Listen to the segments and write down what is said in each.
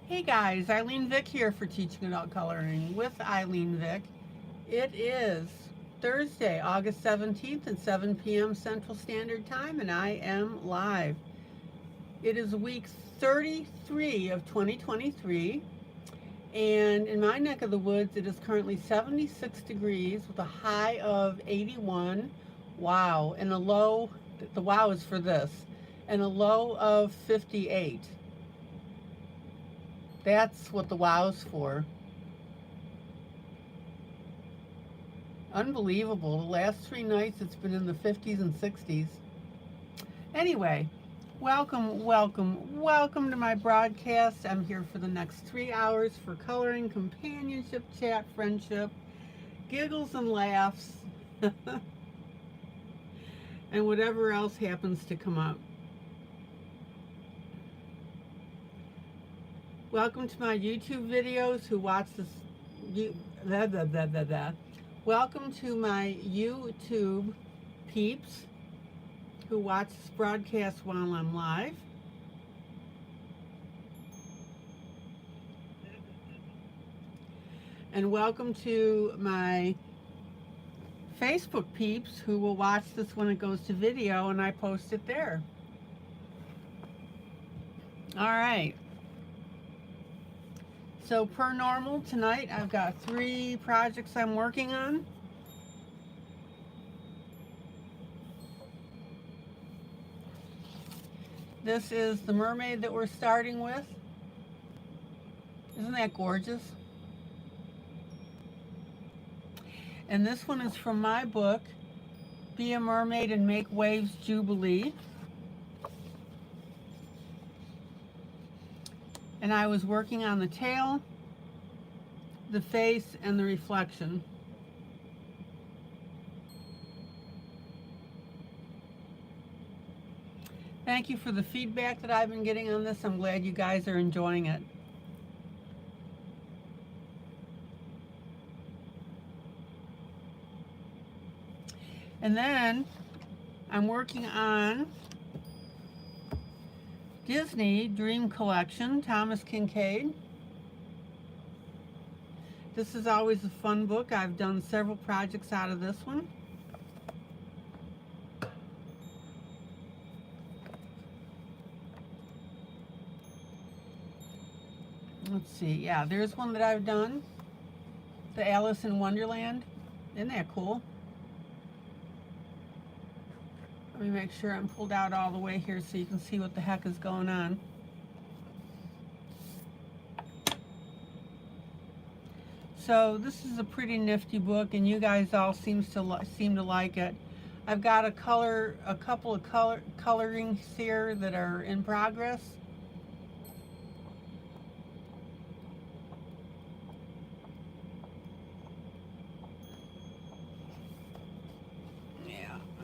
Hey guys, ILene Vick here for Teaching Adult Coloring with ILene Vick. It is Thursday, August 17th at 7 p.m. Central Standard Time, and I am live. It is week 33 of 2023, and in my neck of the woods, it is currently 76 degrees with a high of 81. Wow, and a low, the wow is for this, and a low of 58. That's what the wow's for. Unbelievable. The last 3 nights it's been in the 50s and 60s. Anyway, welcome to my broadcast. I'm here for the next 3 hours for coloring, companionship, chat, friendship, giggles and laughs, and whatever else happens to come up. Welcome to my YouTube videos who watch this. Welcome to my YouTube peeps who watch this broadcast while I'm live. And welcome to my Facebook peeps who will watch this when it goes to video and I post it there. All right. So per normal, tonight I've got 3 projects I'm working on. This is the mermaid that we're starting with. Isn't that gorgeous? And this one is from my book, Be a Mermaid and Make Waves Jubilee. And I was working on the tail, the face, and the reflection. Thank you for the feedback that I've been getting on this. I'm glad you guys are enjoying it. And then I'm working on Disney Dream Collection, Thomas Kincaid. This is always a fun book. I've done several projects out of this one. Let's see, yeah, there's one that I've done. The Alice in Wonderland. Isn't that cool? Let me make sure I'm pulled out all the way here so you can see what the heck is going on. So this is a pretty nifty book, and you guys all seem to like it. I've got a couple of colorings here that are in progress.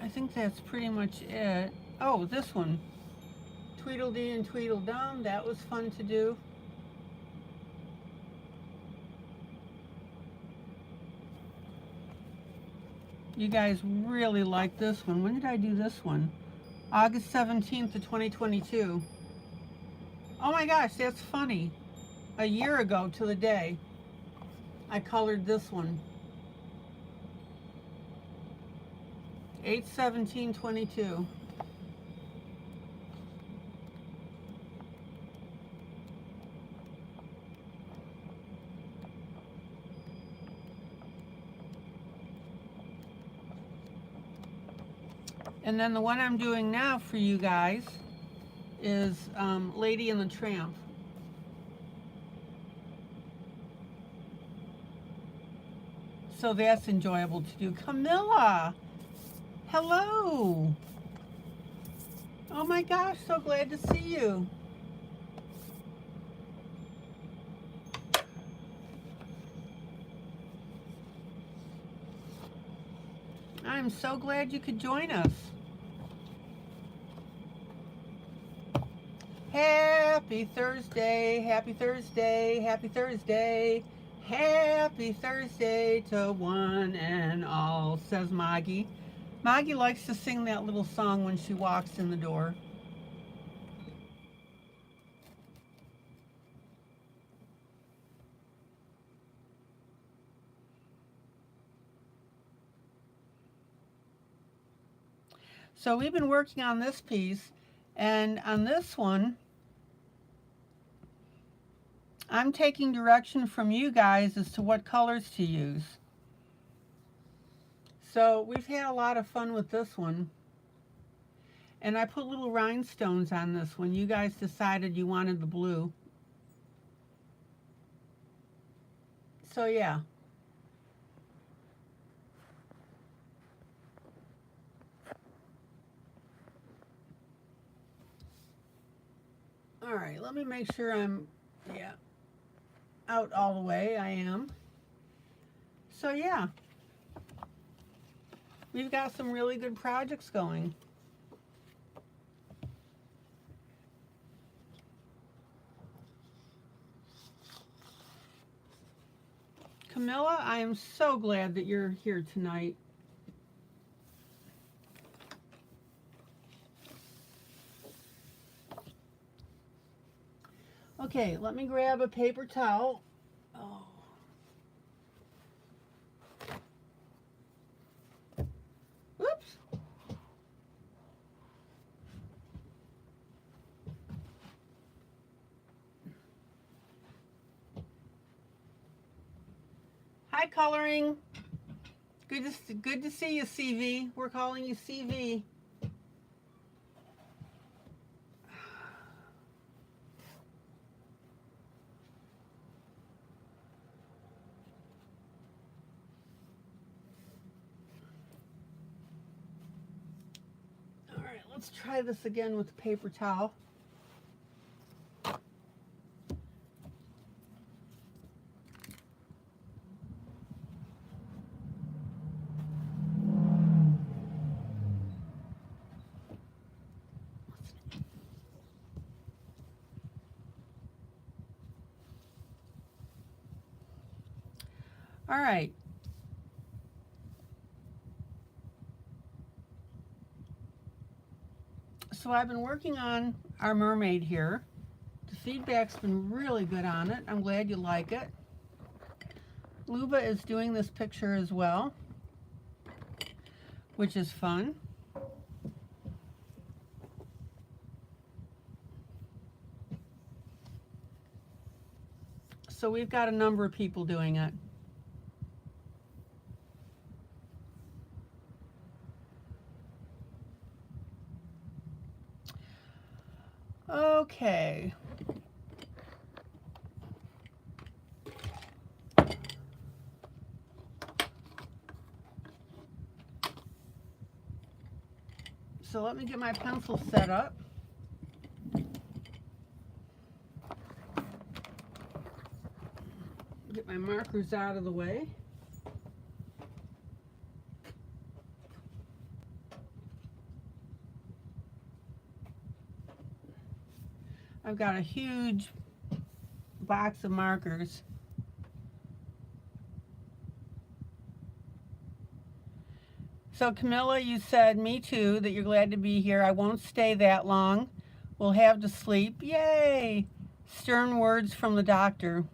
I think that's pretty much it. Oh, this one. Tweedledee and Tweedledum. That was fun to do. You guys really like this one. When did I do this one? August 17th of 2022. Oh my gosh, that's funny. A year ago to the day, I colored this one. 8/17/22. And then the one I'm doing now for you guys is Lady and the Tramp. So that's enjoyable to do. Camilla! Hello! Oh my gosh, so glad to see you. I'm so glad you could join us. Happy Thursday, happy Thursday, happy Thursday, happy Thursday to one and all, says Maggie. Maggie likes to sing that little song when she walks in the door. So we've been working on this piece, and on this one, I'm taking direction from you guys as to what colors to use. So we've had a lot of fun with this one. And I put little rhinestones on this one. You guys decided you wanted the blue. So yeah. All right, let me make sure I'm, out all the way. I am. So yeah. We've got some really good projects going. Camilla, I am so glad that you're here tonight. Okay, let me grab a paper towel. Oh. Whoops. Hi, coloring. Good to see you, CV. We're calling you CV. All right, let's try this again with the paper towel. All right. So I've been working on our mermaid here. The feedback's been really good on it. I'm glad you like it. Luba is doing this picture as well, which is fun. So we've got a number of people doing it. Okay. So let me get my pencil set up. Get my markers out of the way. I've got a huge box of markers. So Camilla, you said, me too, that you're glad to be here. I won't stay that long. We'll have to sleep. Yay! Stern words from the doctor.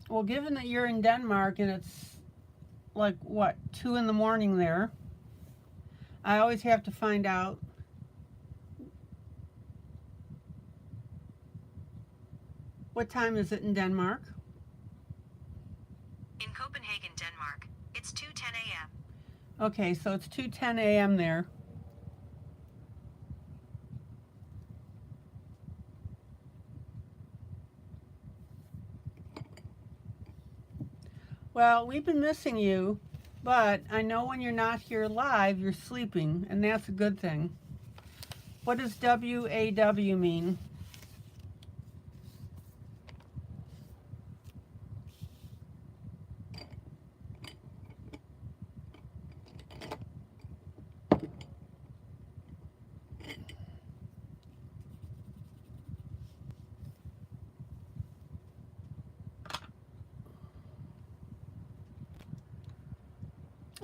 Well, given that you're in Denmark and it's like, what, 2 in the morning there, I always have to find out. What time is it in Denmark? In Copenhagen, Denmark, it's 2:10 a.m. Okay, so it's 2:10 a.m. there. Well, we've been missing you, but I know when you're not here live, you're sleeping, and that's a good thing. What does WAW mean?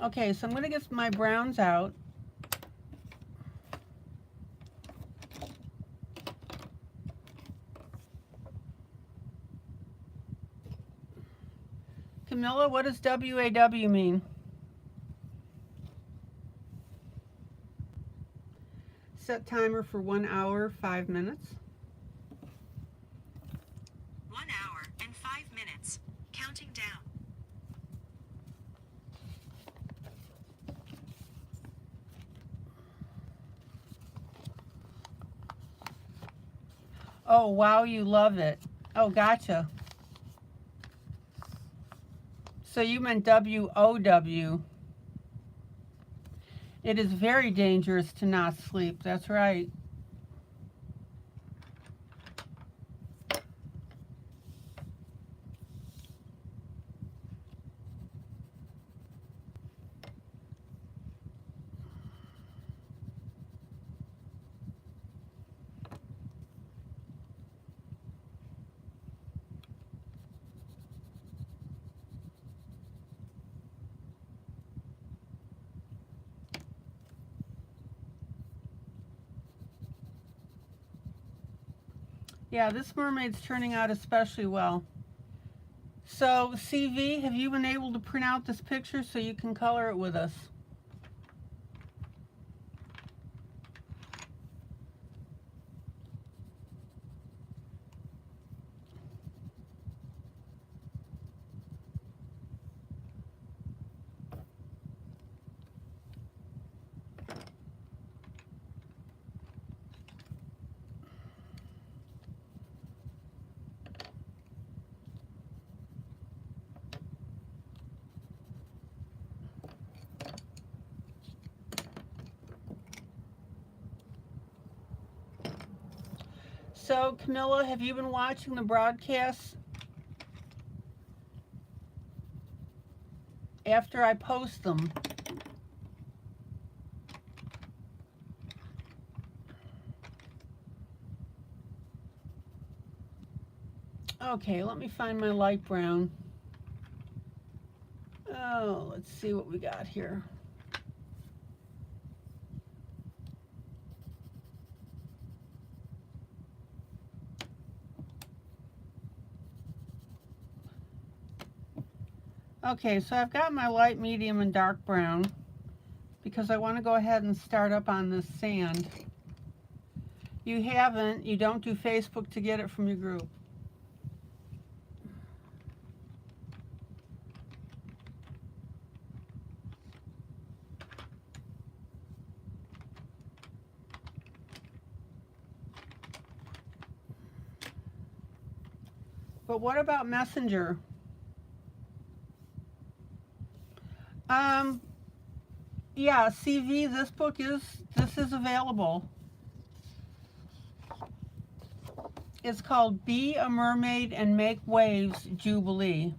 Okay, so I'm going to get my browns out. Camilla, what does WAW mean? Set timer for 1 hour, 5 minutes. 1 hour and 5 minutes. Counting down. Oh, wow, you love it. Oh, gotcha. So you meant WOW. It is very dangerous to not sleep. That's right. Yeah, this mermaid's turning out especially well. So, CV, have you been able to print out this picture so you can color it with us? So, Camilla, have you been watching the broadcasts after I post them? Okay, let me find my light brown. Oh, let's see what we got here. Okay, so I've got my light, medium, and dark brown because I want to go ahead and start up on this sand. You haven't, you don't do Facebook to get it from your group. But what about Messenger? Yeah, CV, this is available. It's called Be a Mermaid and Make Waves Jubilee.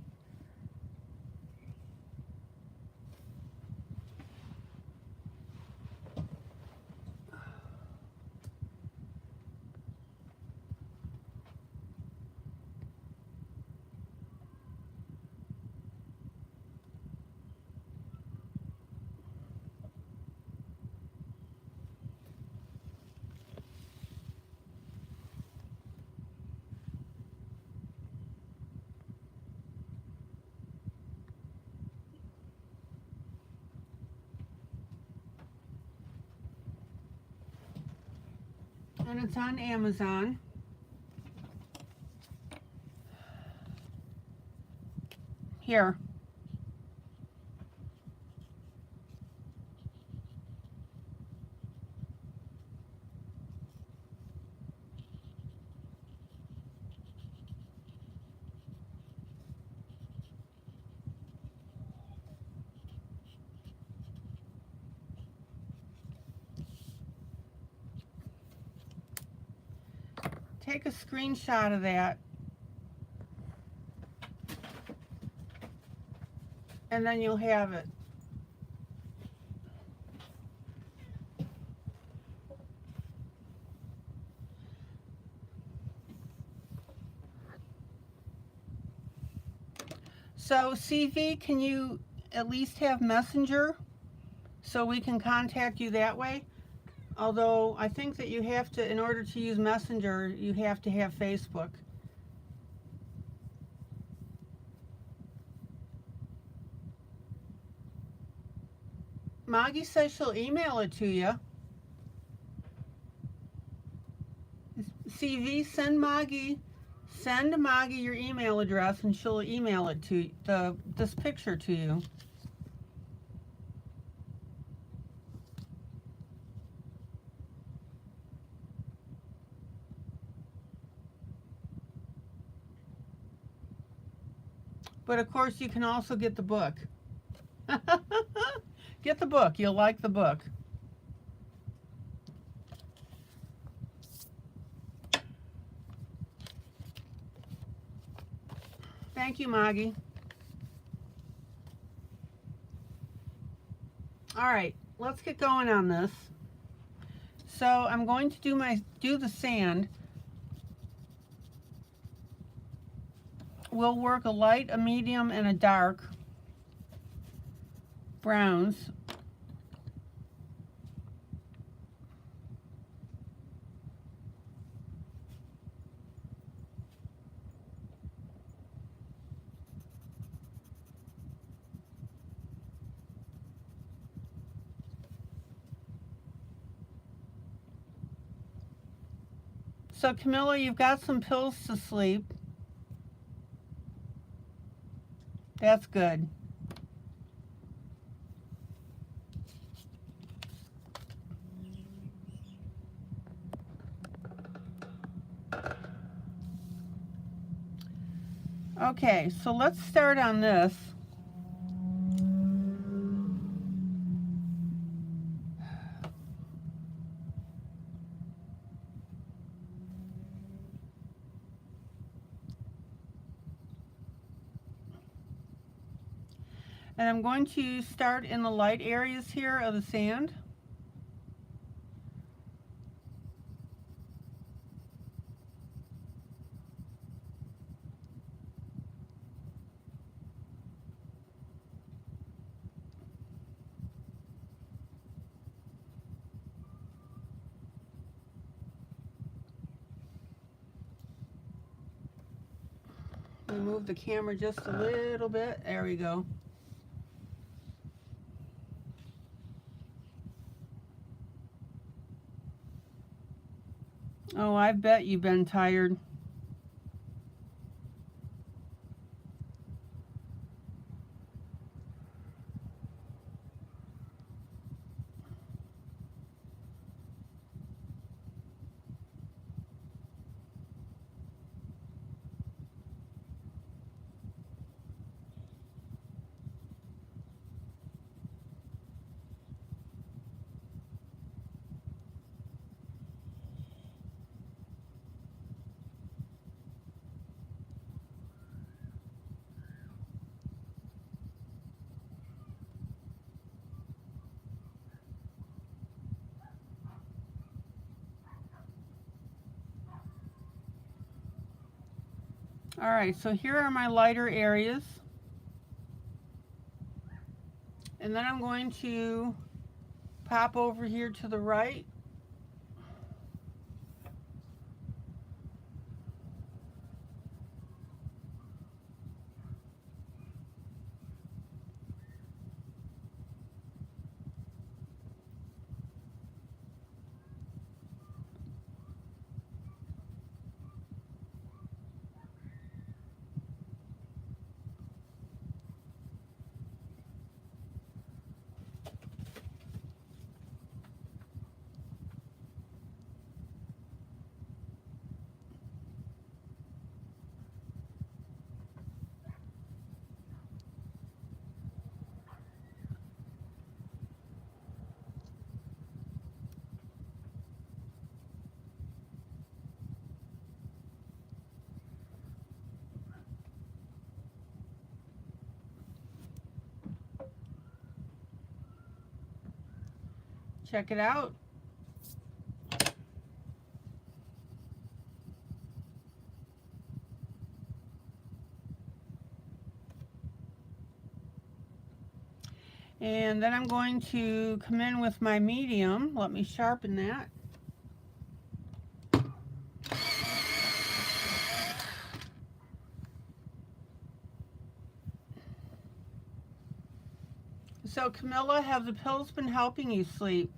And it's on Amazon. Here. Take a screenshot of that. And then you'll have it. So CV, can you at least have Messenger so we can contact you that way? Although I think that you have to, in order to use Messenger, you have to have Facebook. Maggie says she'll email it to you. CV, send Maggie your email address and she'll email it to this picture to you. But of course you can also get the book. Get the book. You'll like the book. Thank you, Maggie. All right, let's get going on this. So I'm going to do the sand. We'll work a light, a medium, and a dark browns. So Camilla, you've got some pills to sleep. That's good. Okay, so let's start on this. And I'm going to start in the light areas here of the sand. We move the camera just a little bit. There we go. Oh, I bet you've been tired. All right, so here are my lighter areas. And then I'm going to pop over here to the right. Check it out. And then I'm going to come in with my medium. Let me sharpen that. So Camilla, have the pills been helping you sleep?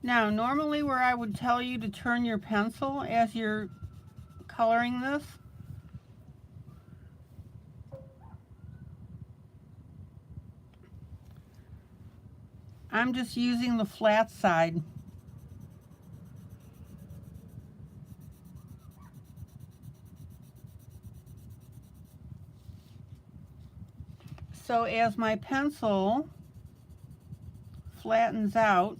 Now, normally where I would tell you to turn your pencil as you're coloring this, I'm just using the flat side. So as my pencil flattens out,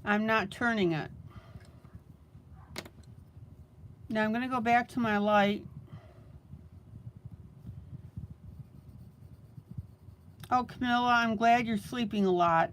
I'm not turning it. Now I'm going to go back to my light. Oh, Camilla, I'm glad you're sleeping a lot.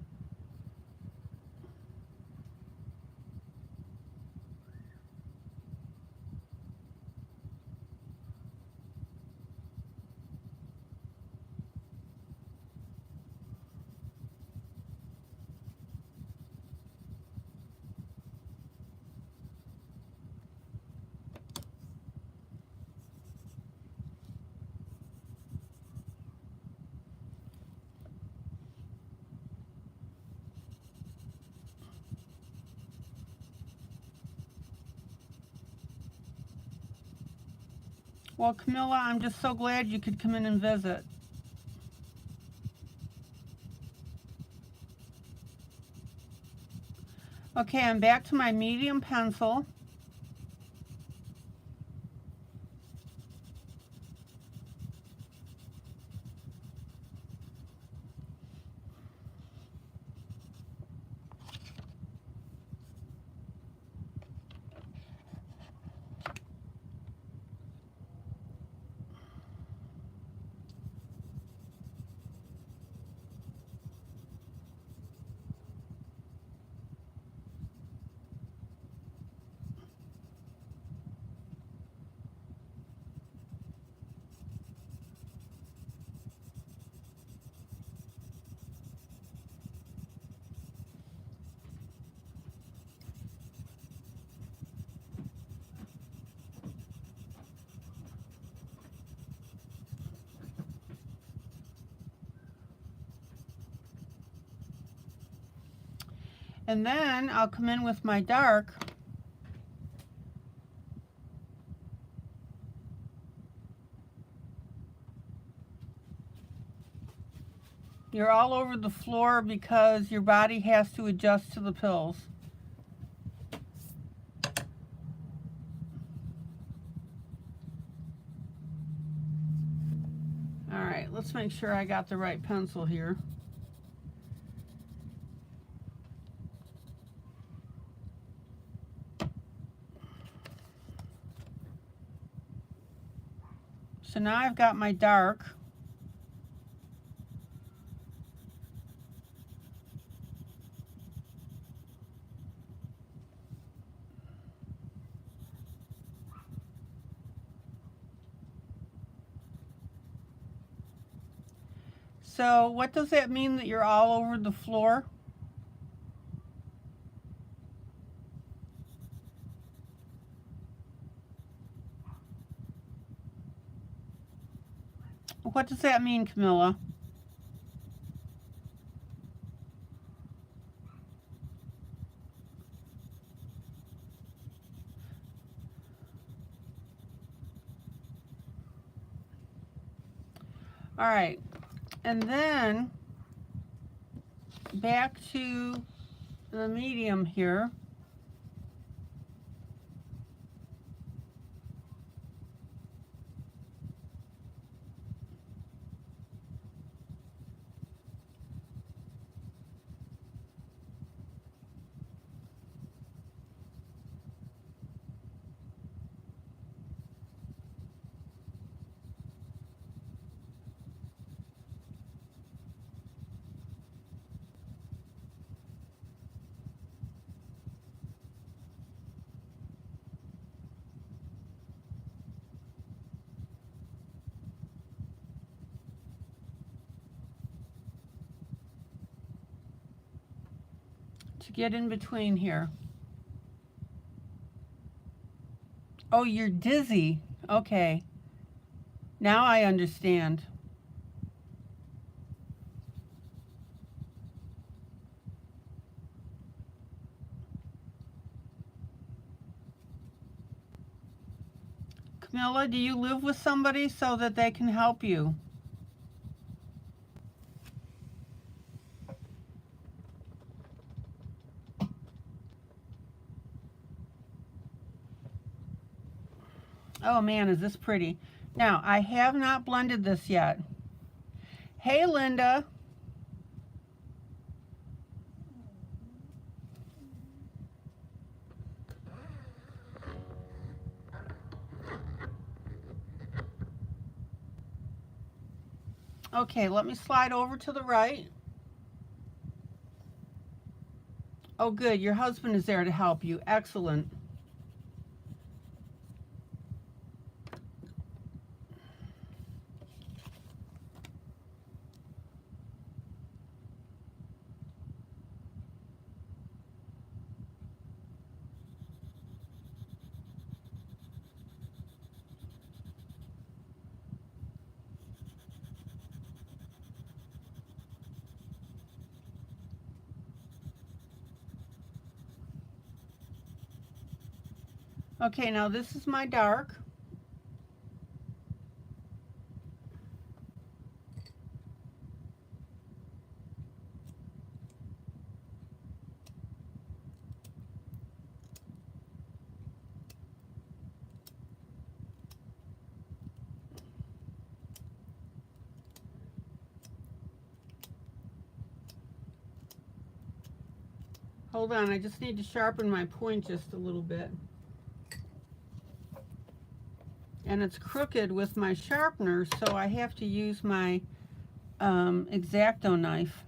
Well, Camilla, I'm just so glad you could come in and visit. Okay, I'm back to my medium pencil. And then I'll come in with my dark. You're all over the floor because your body has to adjust to the pills. All right, let's make sure I got the right pencil here. So now I've got my dark. So what does that mean that you're all over the floor? What does that mean, Camilla? All right, and then back to the medium here. to get in between here. Oh, you're dizzy. Okay. Now I understand. Camilla, do you live with somebody so that they can help you? Oh man, is this pretty. Now, I have not blended this yet. Hey, Linda. Okay, let me slide over to the right. Oh, good. Your husband is there to help you. Excellent. Okay, now this is my dark. Hold on, I just need to sharpen my point just a little bit. And it's crooked with my sharpener, so I have to use my X-Acto knife.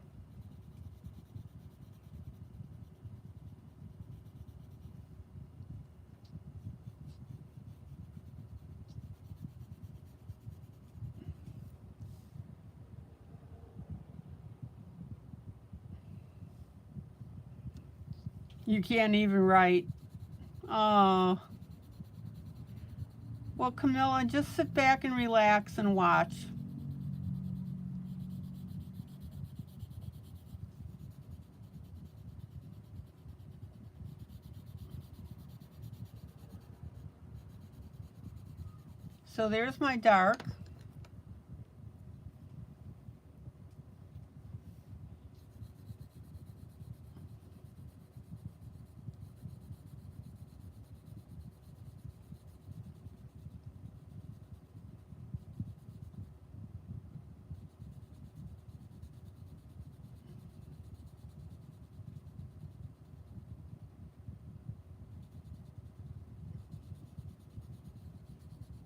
You can't even write. Oh. Well, Camilla, just sit back and relax and watch. So there's my dark.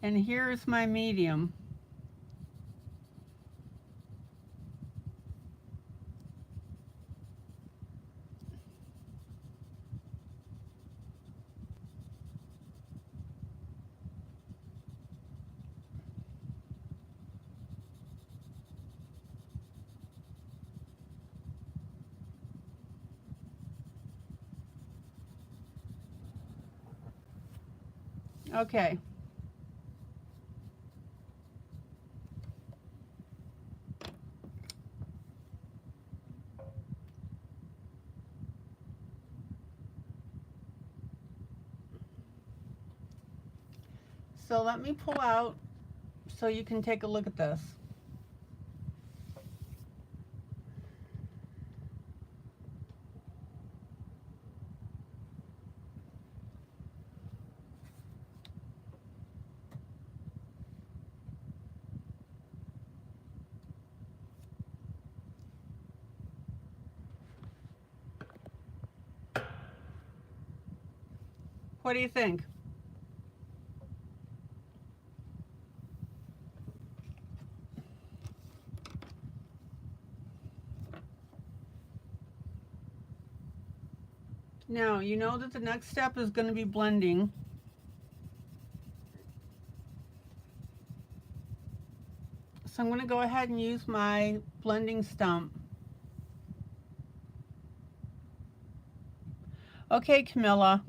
And here's my medium. Okay. So let me pull out so you can take a look at this. What do you think? Now, you know that the next step is going to be blending. So I'm going to go ahead and use my blending stump. Okay, Camilla.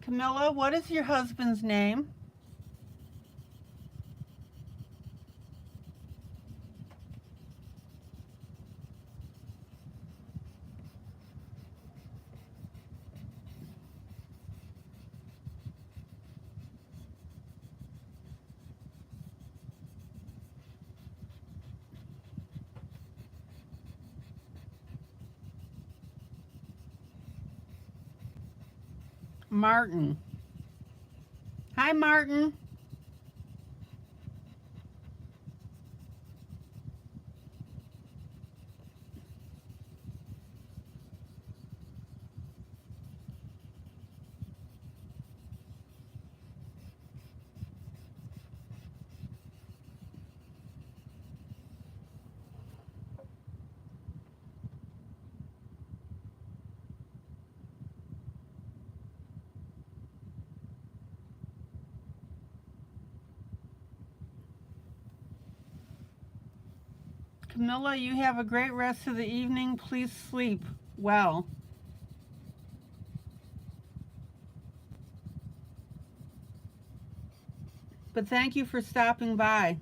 Camilla, what is your husband's name? Martin. Hi, Martin. Camilla, you have a great rest of the evening. Please sleep well. But thank you for stopping by.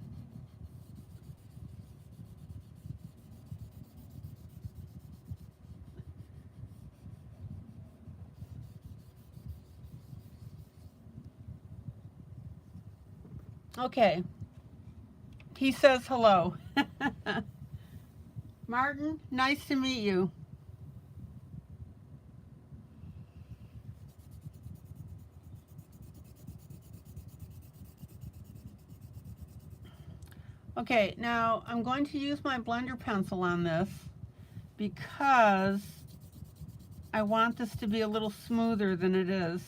Okay. He says hello. Martin, nice to meet you. Okay, now I'm going to use my blender pencil on this because I want this to be a little smoother than it is.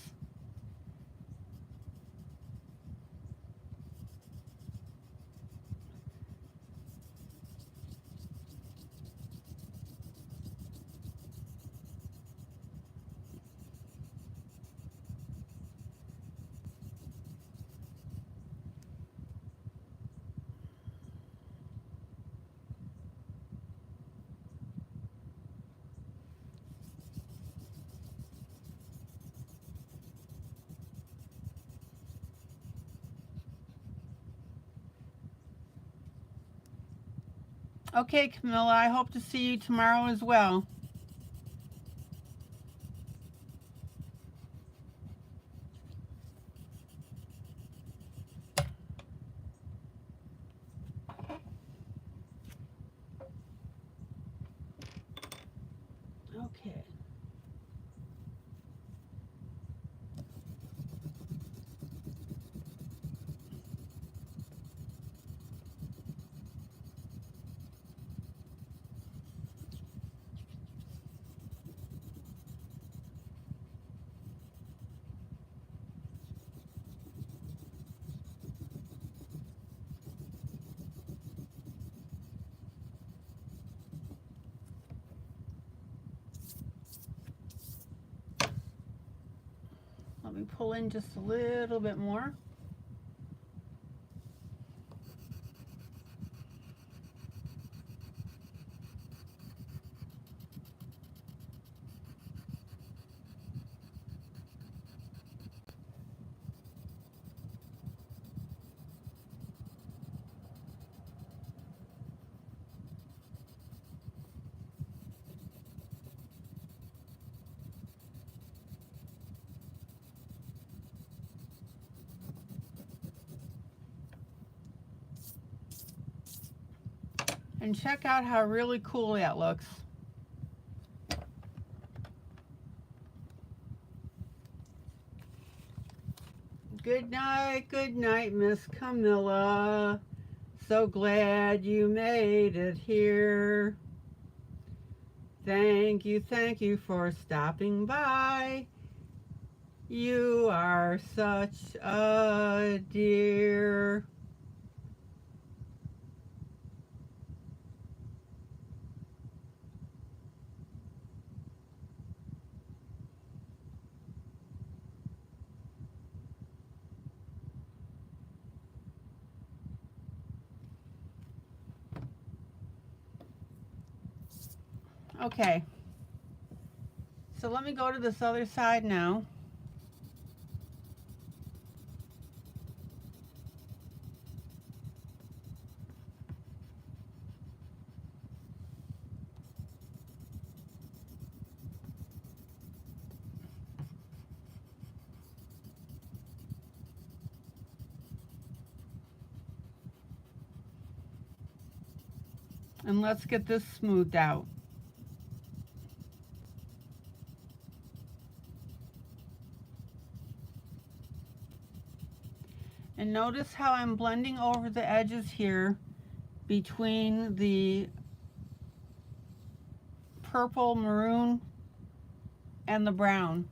Okay, Camilla, I hope to see you tomorrow as well. Okay. Let me pull in just a little bit more. And check out how really cool that looks. Good night, Miss Camilla. So glad you made it here. Thank you for stopping by. You are such a dear. Okay, so let me go to this other side now. And let's get this smoothed out. And notice how I'm blending over the edges here between the purple, maroon, and the brown.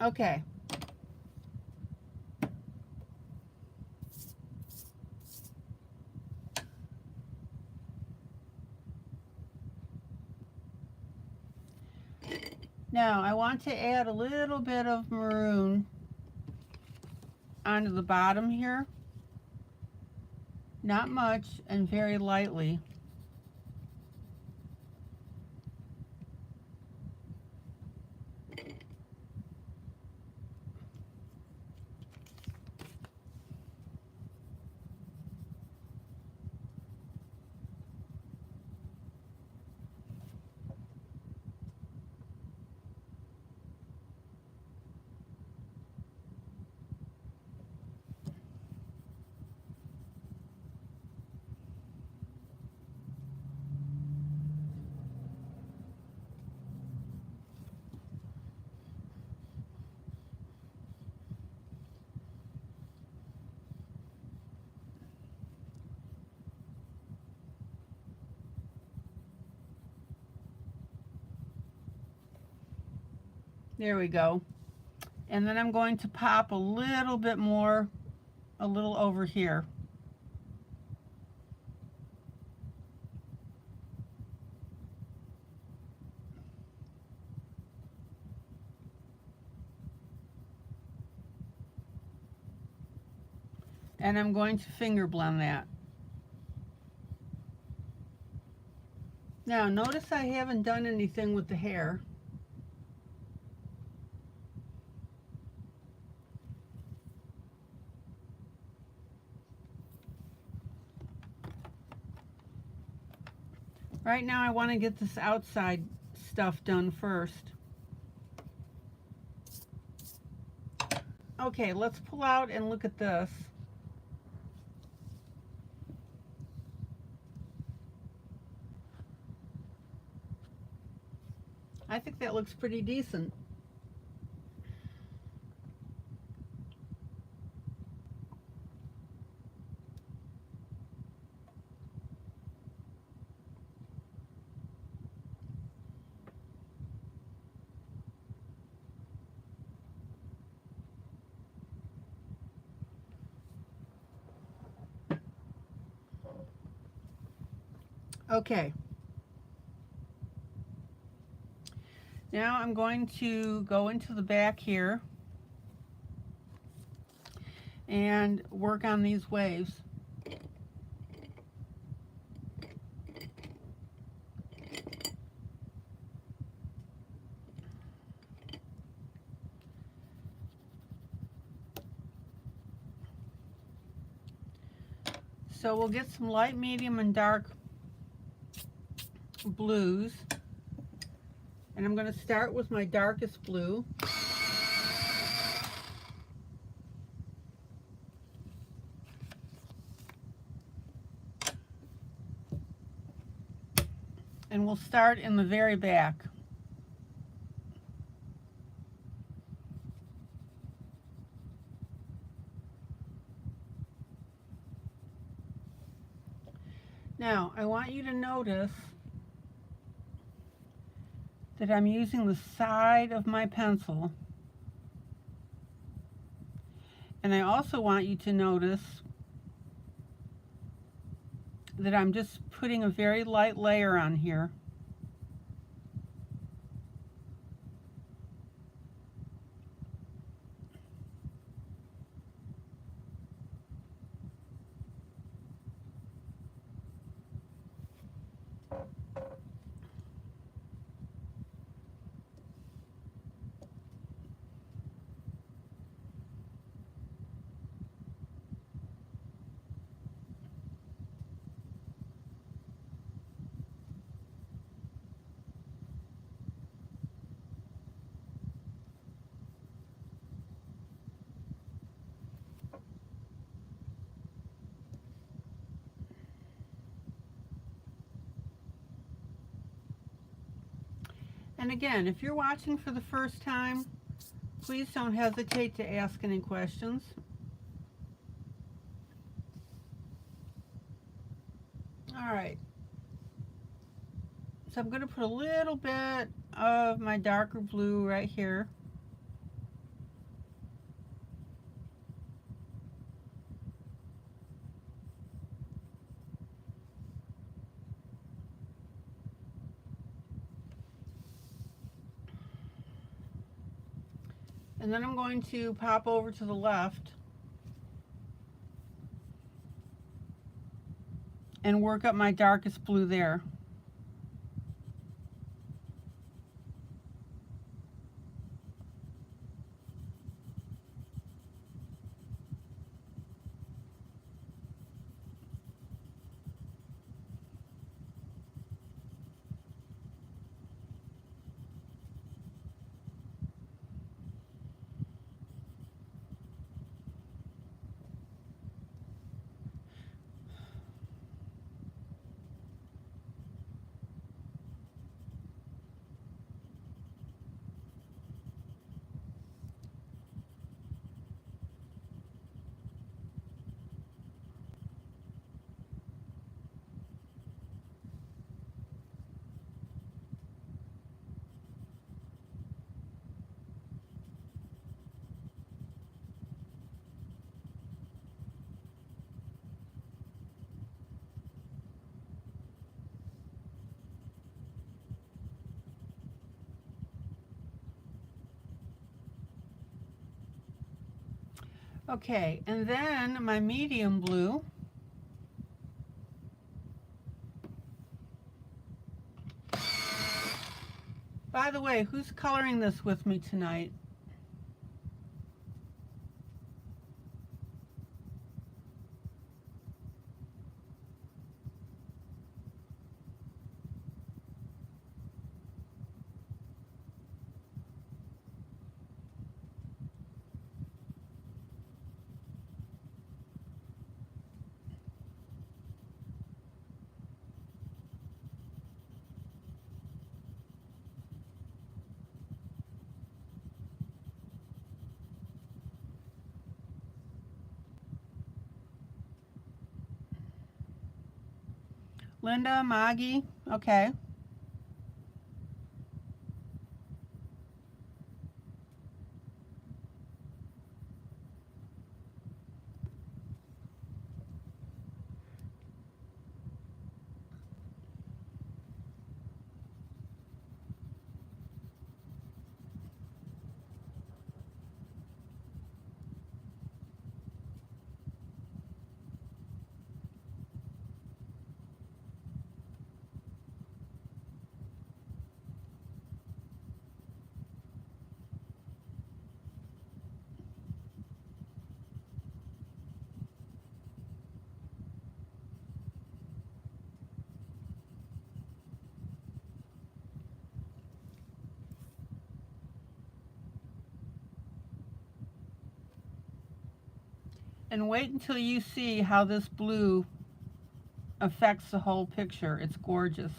Okay. Now I want to add a little bit of maroon onto the bottom here. Not much, and very lightly. There we go. And then I'm going to pop a little bit more, a little over here. And I'm going to finger blend that. Now notice I haven't done anything with the hair. Right now I want to get this outside stuff done first. Okay, let's pull out and look at this. I think that looks pretty decent. Okay. Now I'm going to go into the back here and work on these waves. So we'll get some light, medium, and dark blues. And I'm going to start with my darkest blue. And we'll start in the very back. Now, I want you to notice that I'm using the side of my pencil. And I also want you to notice that I'm just putting a very light layer on here. And again, if you're watching for the first time, please don't hesitate to ask any questions. All right. So I'm going to put a little bit of my darker blue right here. And then I'm going to pop over to the left and work up my darkest blue there. Okay, and then my medium blue. By the way, who's coloring this with me tonight? Linda, Maggie, okay. And wait until you see how this blue affects the whole picture. It's gorgeous.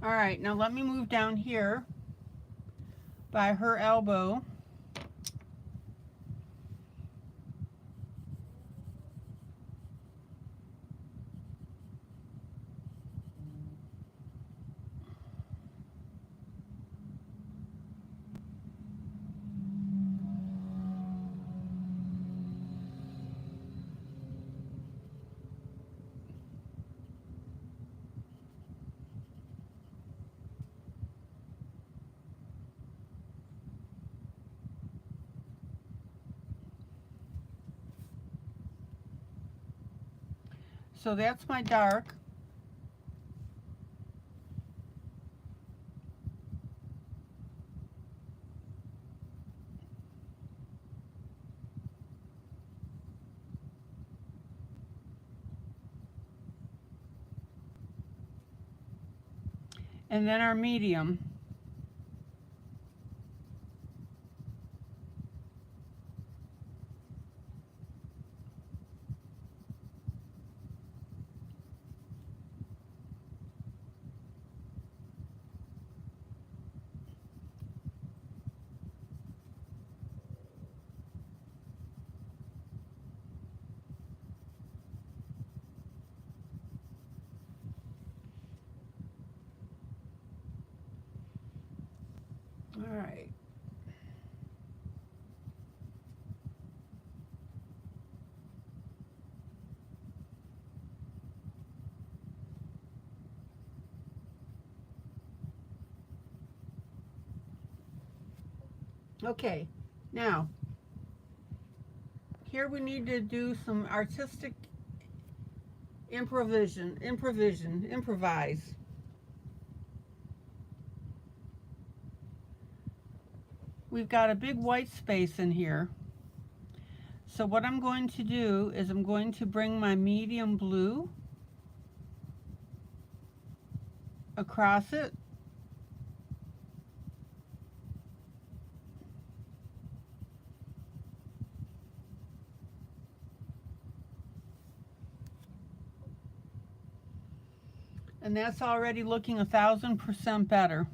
All right, now let me move down here by her elbow. So that's my dark. And then our medium. All right. Okay, now, here we need to do some artistic improvise. We've got a big white space in here. So what I'm going to do is I'm going to bring my medium blue across it. And that's already looking 1,000% better.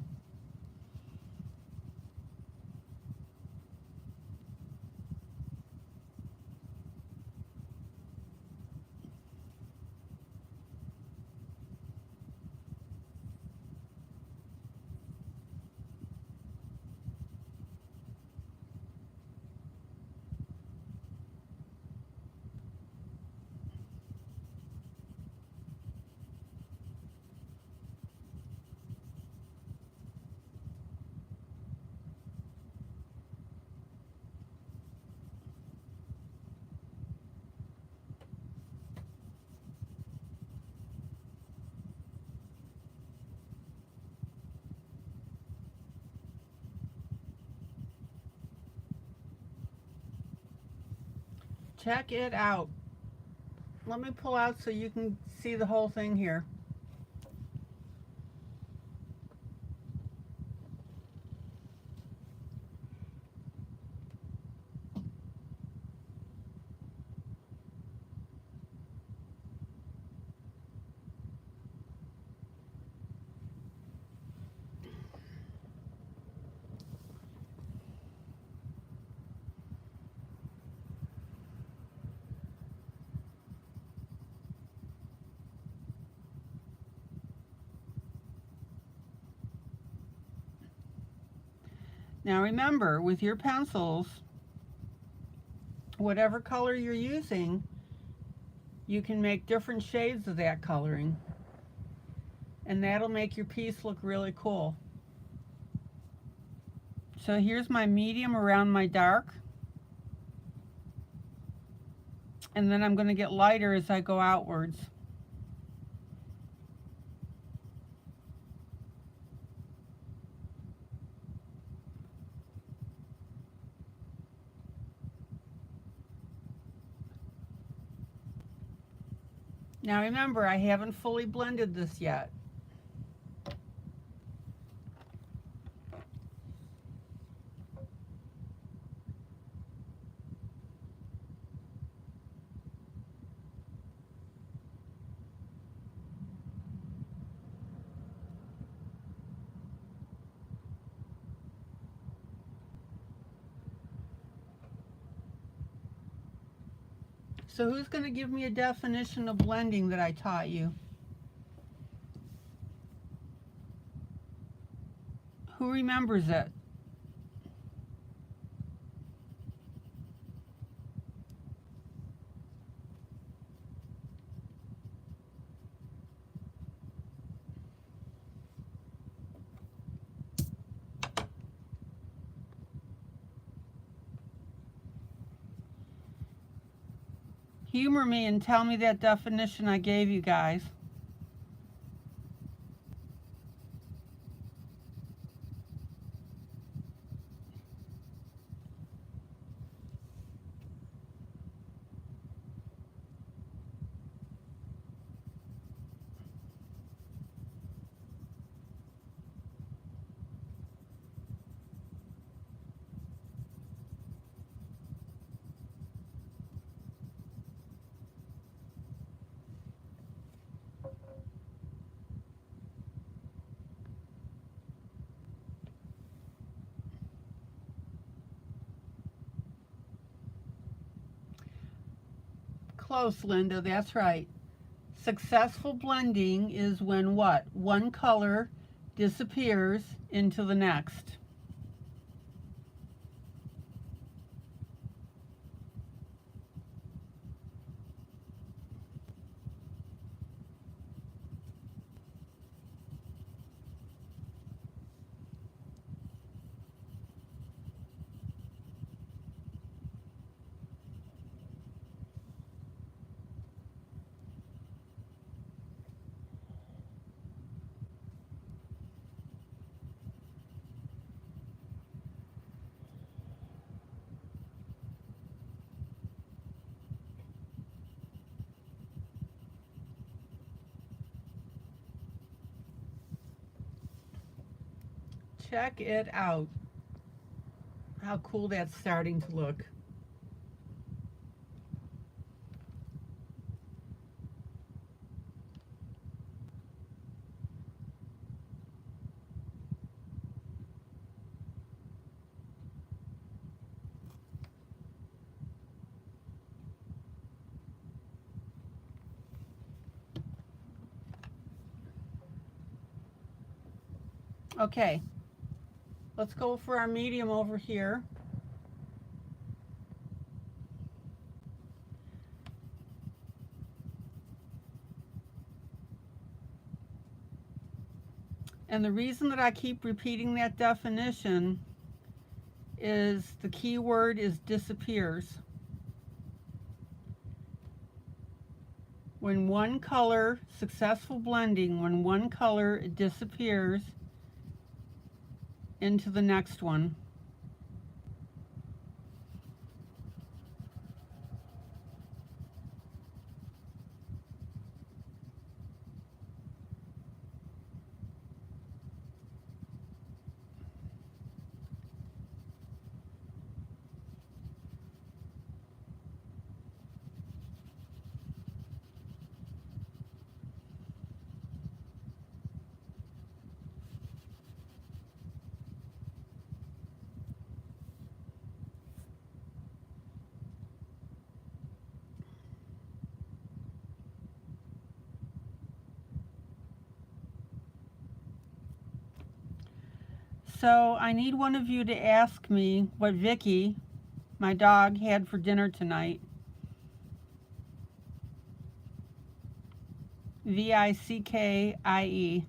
Check it out. Let me pull out so you can see the whole thing here. Now remember, with your pencils, whatever color you're using, you can make different shades of that coloring. And that'll make your piece look really cool. So here's my medium around my dark. And then I'm going to get lighter as I go outwards. Now remember, I haven't fully blended this yet. So who's going to give me a definition of blending that I taught you? Who remembers it? Humor me and tell me that definition I gave you guys. close, Linda. That's right. Successful blending is when what? One color disappears into the next. Check it out. How cool that's starting to look. Okay, let's go for our medium over here. And the reason that I keep repeating that definition is the key word is disappears. When one color, successful blending, when one color disappears into the next one. So I need one of you to ask me what Vicky, my dog, had for dinner tonight. Vickie.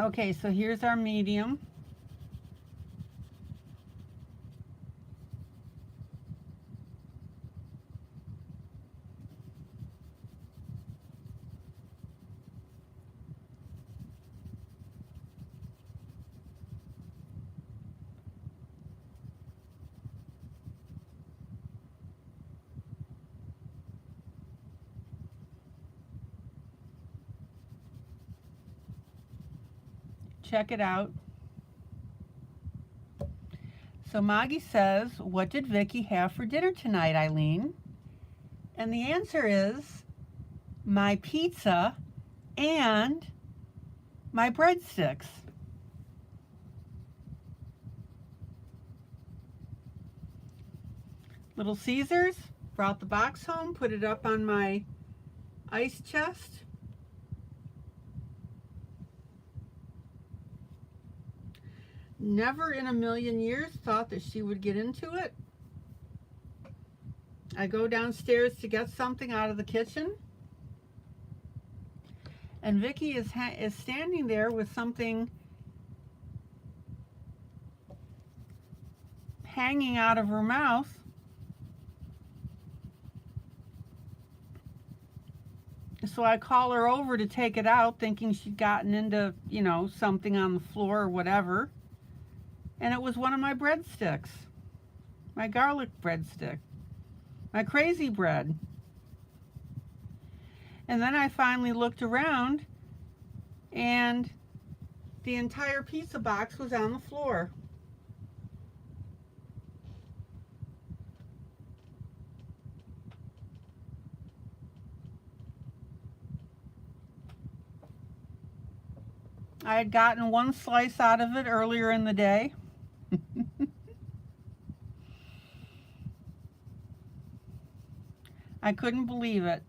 Okay, so here's our medium. Check it out. So Maggie says, what did Vicky have for dinner tonight, ILene? And the answer is my pizza and my breadsticks. Little Caesars, brought the box home, put it up on my ice chest. Never in a million years thought that she would get into it. I go downstairs to get something out of the kitchen, and Vicky is standing there with something hanging out of her mouth. So I call her over to take it out, thinking she'd gotten into, something on the floor or whatever. And it was one of my breadsticks, my garlic breadstick, my crazy bread. And then I finally looked around, and the entire pizza box was on the floor. I had gotten one slice out of it earlier in the day. I couldn't believe it.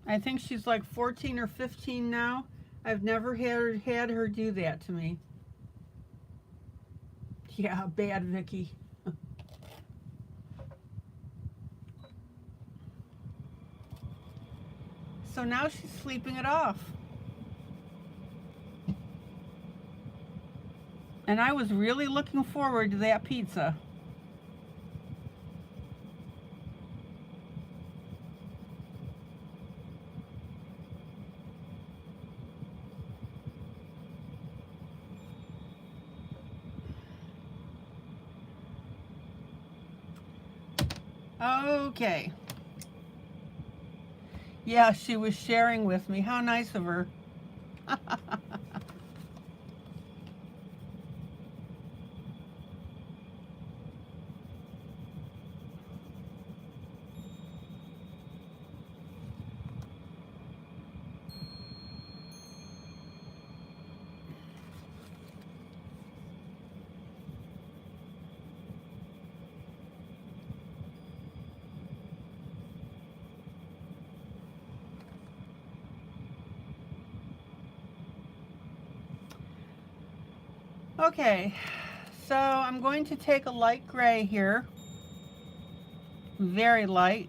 I think she's like 14 or 15 now. I've never had her do that to me. Yeah, bad Vicky. So now she's sleeping it off. And I was really looking forward to that pizza. Okay. Yeah, she was sharing with me. How nice of her. Okay, so I'm going to take a light gray here, very light.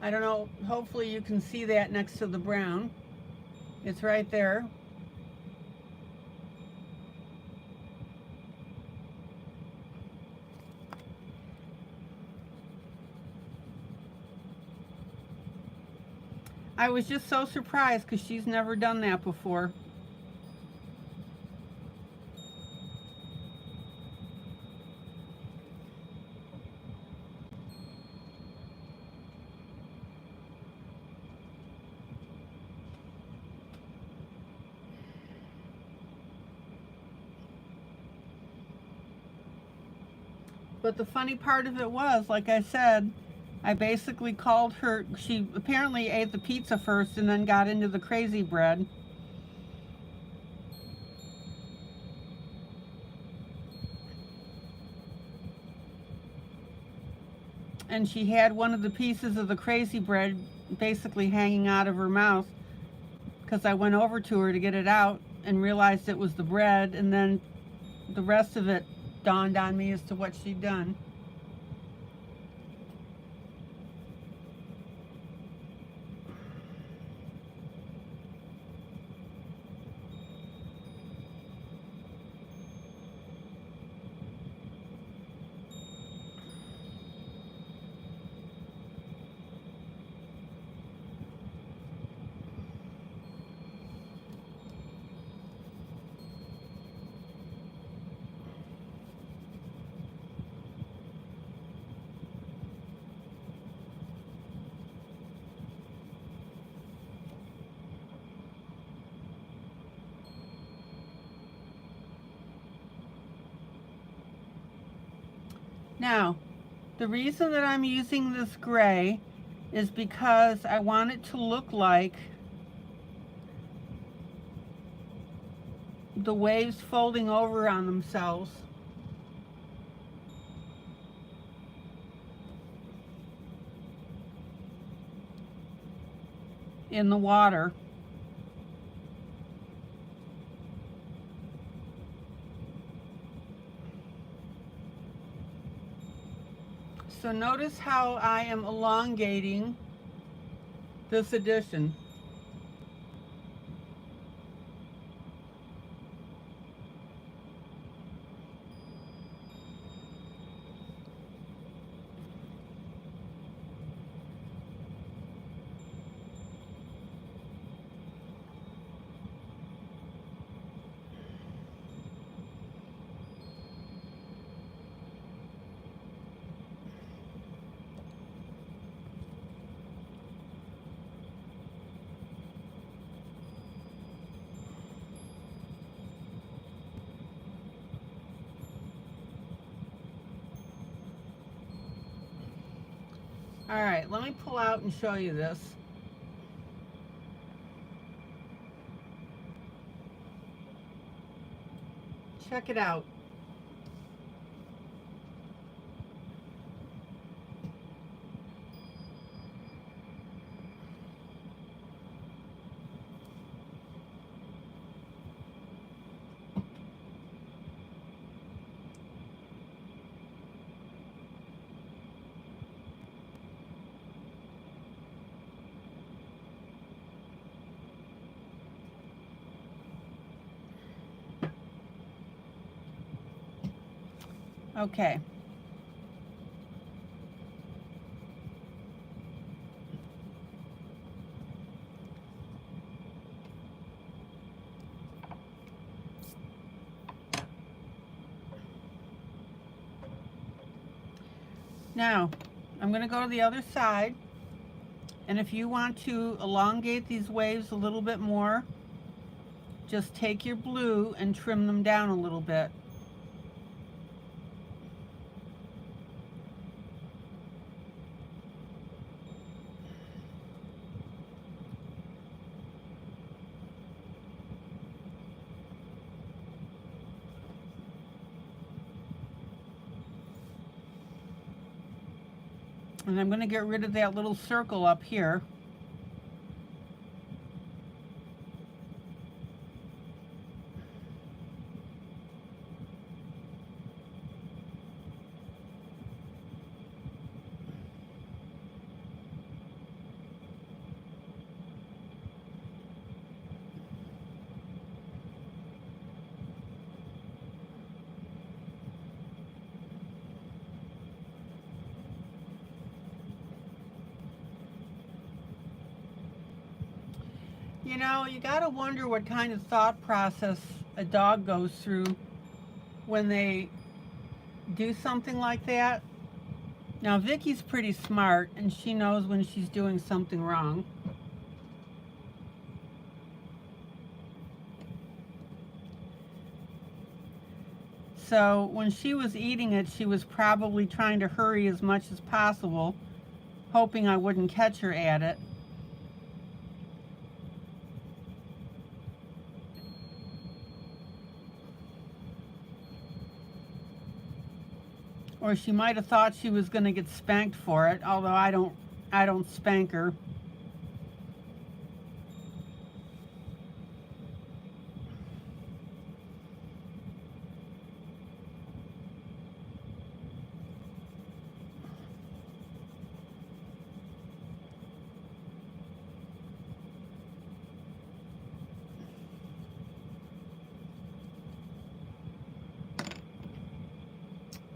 I don't know, hopefully you can see that next to the brown. It's right there. I was just so surprised because she's never done that before. But the funny part of it was, like I said, I basically called her. She apparently ate the pizza first and then got into the crazy bread. And she had one of the pieces of the crazy bread basically hanging out of her mouth because I went over to her to get it out and realized it was the bread, and then the rest of it dawned on me as to what she'd done. Now, the reason that I'm using this gray is because I want it to look like the waves folding over on themselves. In the water. So notice how I am elongating this addition. All right, let me pull out and show you this. Check it out. Okay. Now, I'm going to go to the other side, and if you want to elongate these waves a little bit more, just take your blue and trim them down a little bit. And I'm going to get rid of that little circle up here. You know, you gotta wonder what kind of thought process a dog goes through when they do something like that. Now, Vicky's pretty smart, and she knows when she's doing something wrong. So when she was eating it, she was probably trying to hurry as much as possible, hoping I wouldn't catch her at it. Or she might have thought she was going to get spanked for it, although I don't spank her.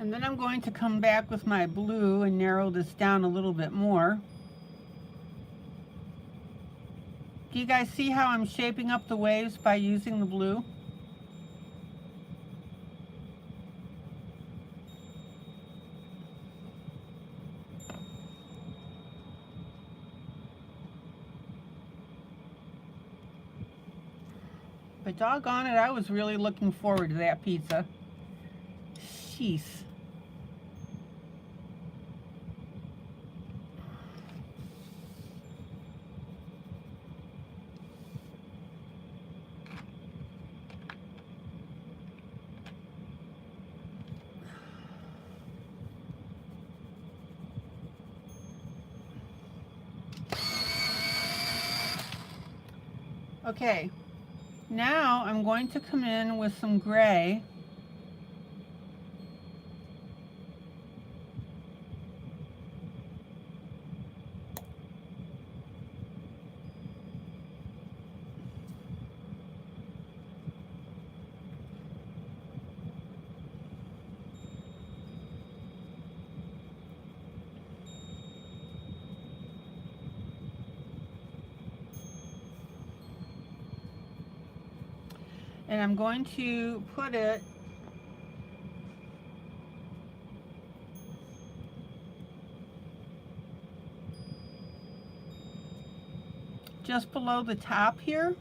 And then I'm going to come back with my blue and narrow this down a little bit more. Do you guys see how I'm shaping up the waves by using the blue? But doggone it, I was really looking forward to that pizza. Jeez. Okay, now I'm going to come in with some gray. And I'm going to put it just below the top here.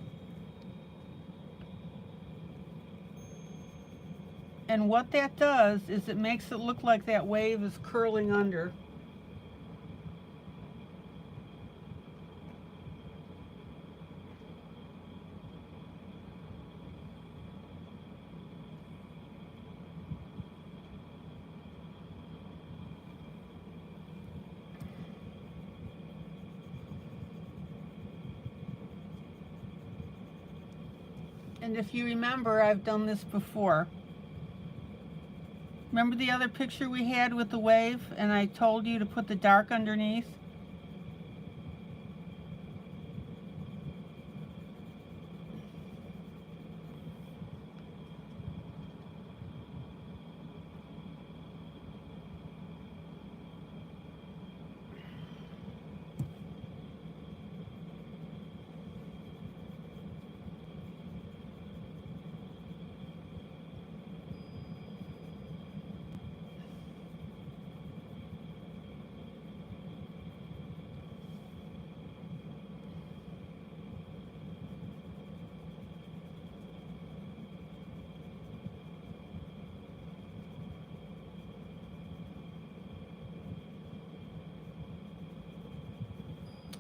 And what that does is it makes it look like that wave is curling under. And if you remember, I've done this before. Remember the other picture we had with the wave, and I told you to put the dark underneath?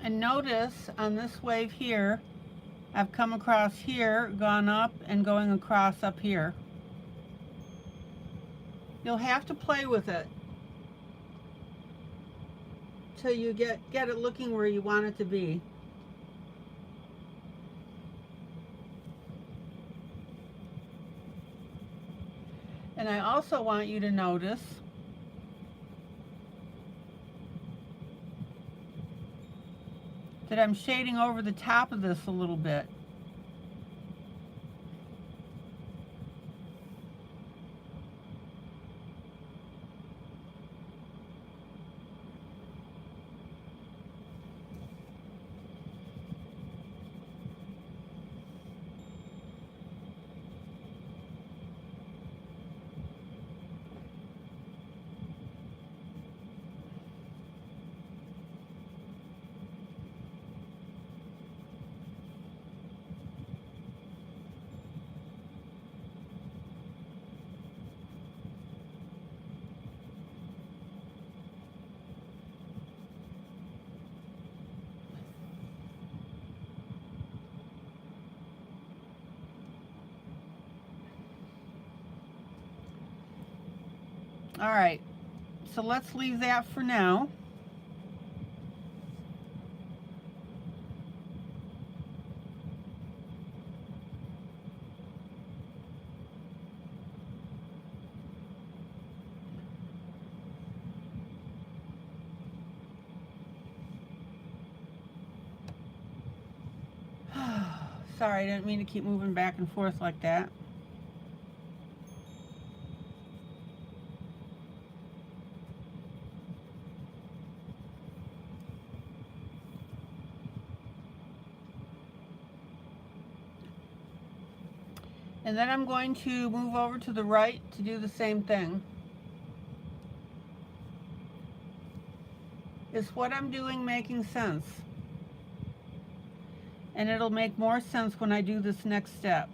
And notice on this wave here, I've come across here, gone up, and going across up here. You'll have to play with it till you get it looking where you want it to be. And I also want you to notice that I'm shading over the top of this a little bit. All right, so let's leave that for now. Sorry, I didn't mean to keep moving back and forth like that. And then I'm going to move over to the right to do the same thing. Is what I'm doing making sense? And it'll make more sense when I do this next step.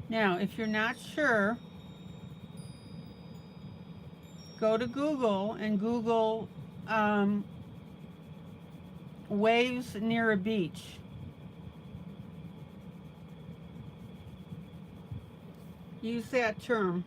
Now, if you're not sure, go to Google and Google waves near a beach. Use that term.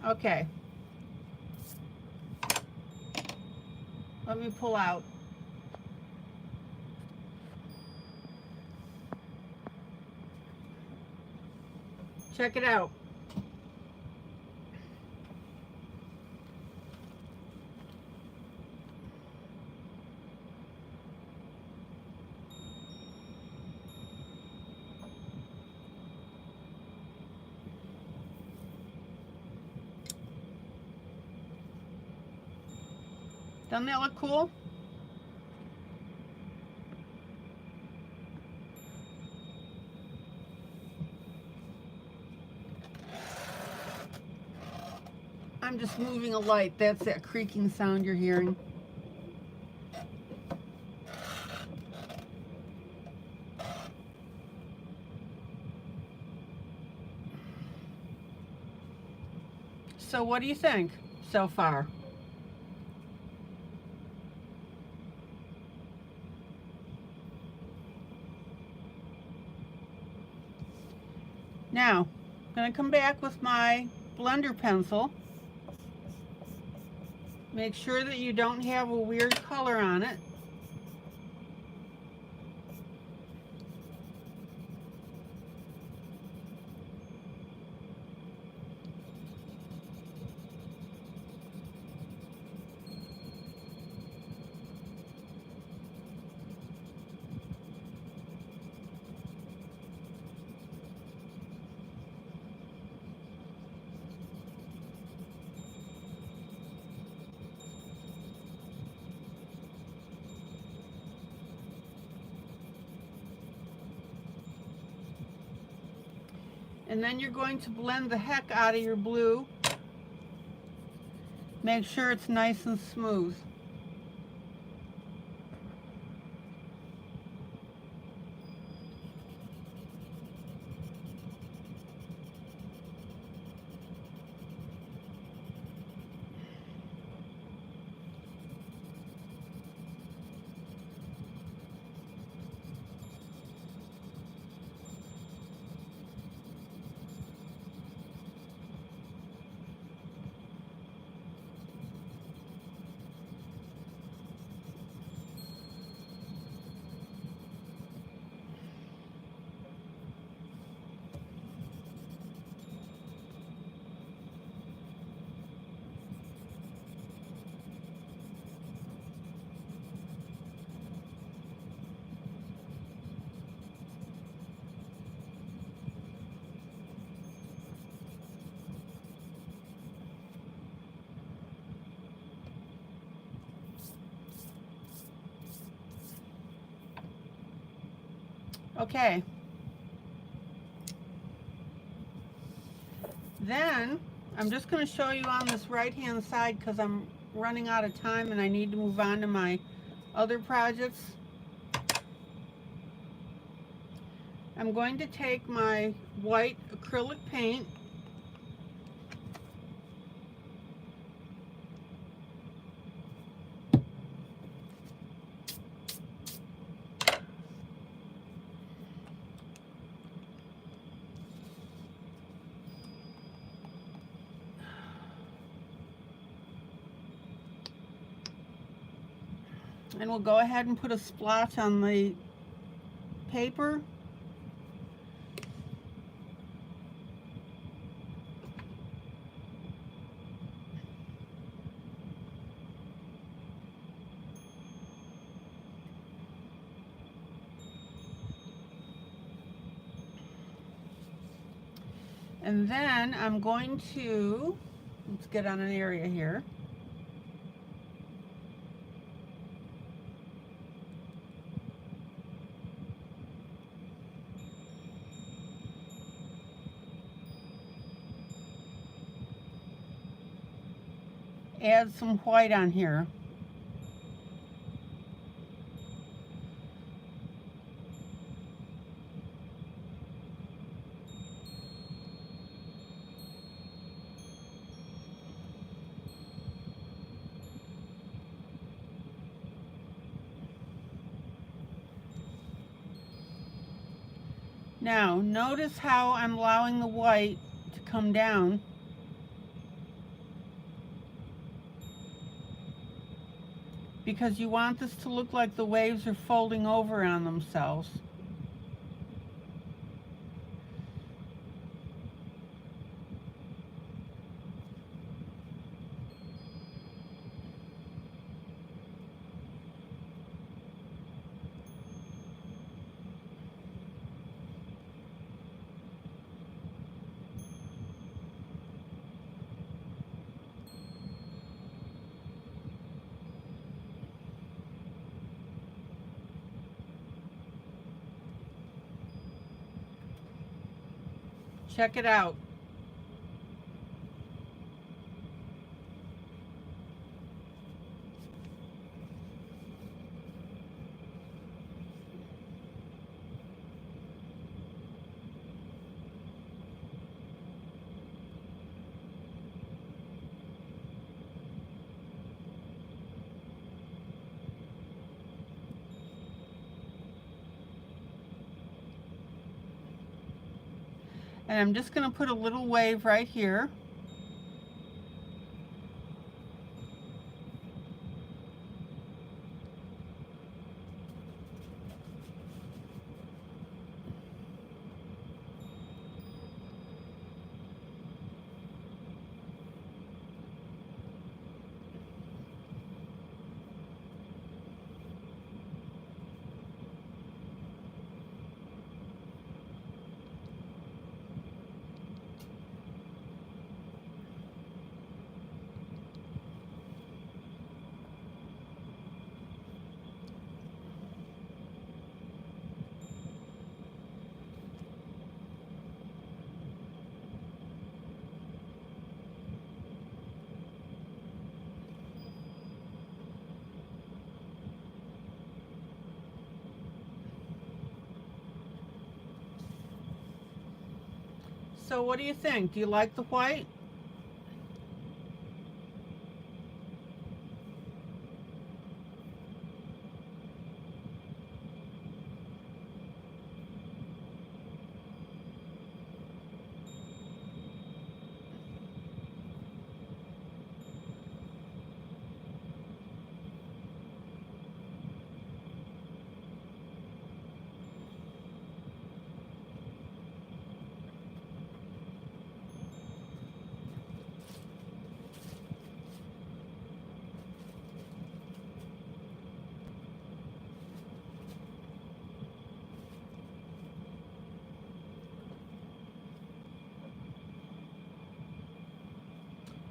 Okay. Let me pull out. Check it out. Doesn't that look cool? I'm just moving a light. That's that creaking sound you're hearing. So what do you think so far? Now, I'm going to come back with my blender pencil. Make sure that you don't have a weird color on it. And then you're going to blend the heck out of your blue. Make sure it's nice and smooth. Okay. Then I'm just going to show you on this right hand side because I'm running out of time and I need to move on to my other projects. I'm going to take my white acrylic paint and we'll go ahead and put a splotch on the paper. And then I'm going to, let's get on an area here. Add some white on here. Now, notice how I'm allowing the white to come down. Because you want this to look like the waves are folding over on themselves. Check it out. And I'm just going to put a little wave right here. So what do you think? Do you like the white?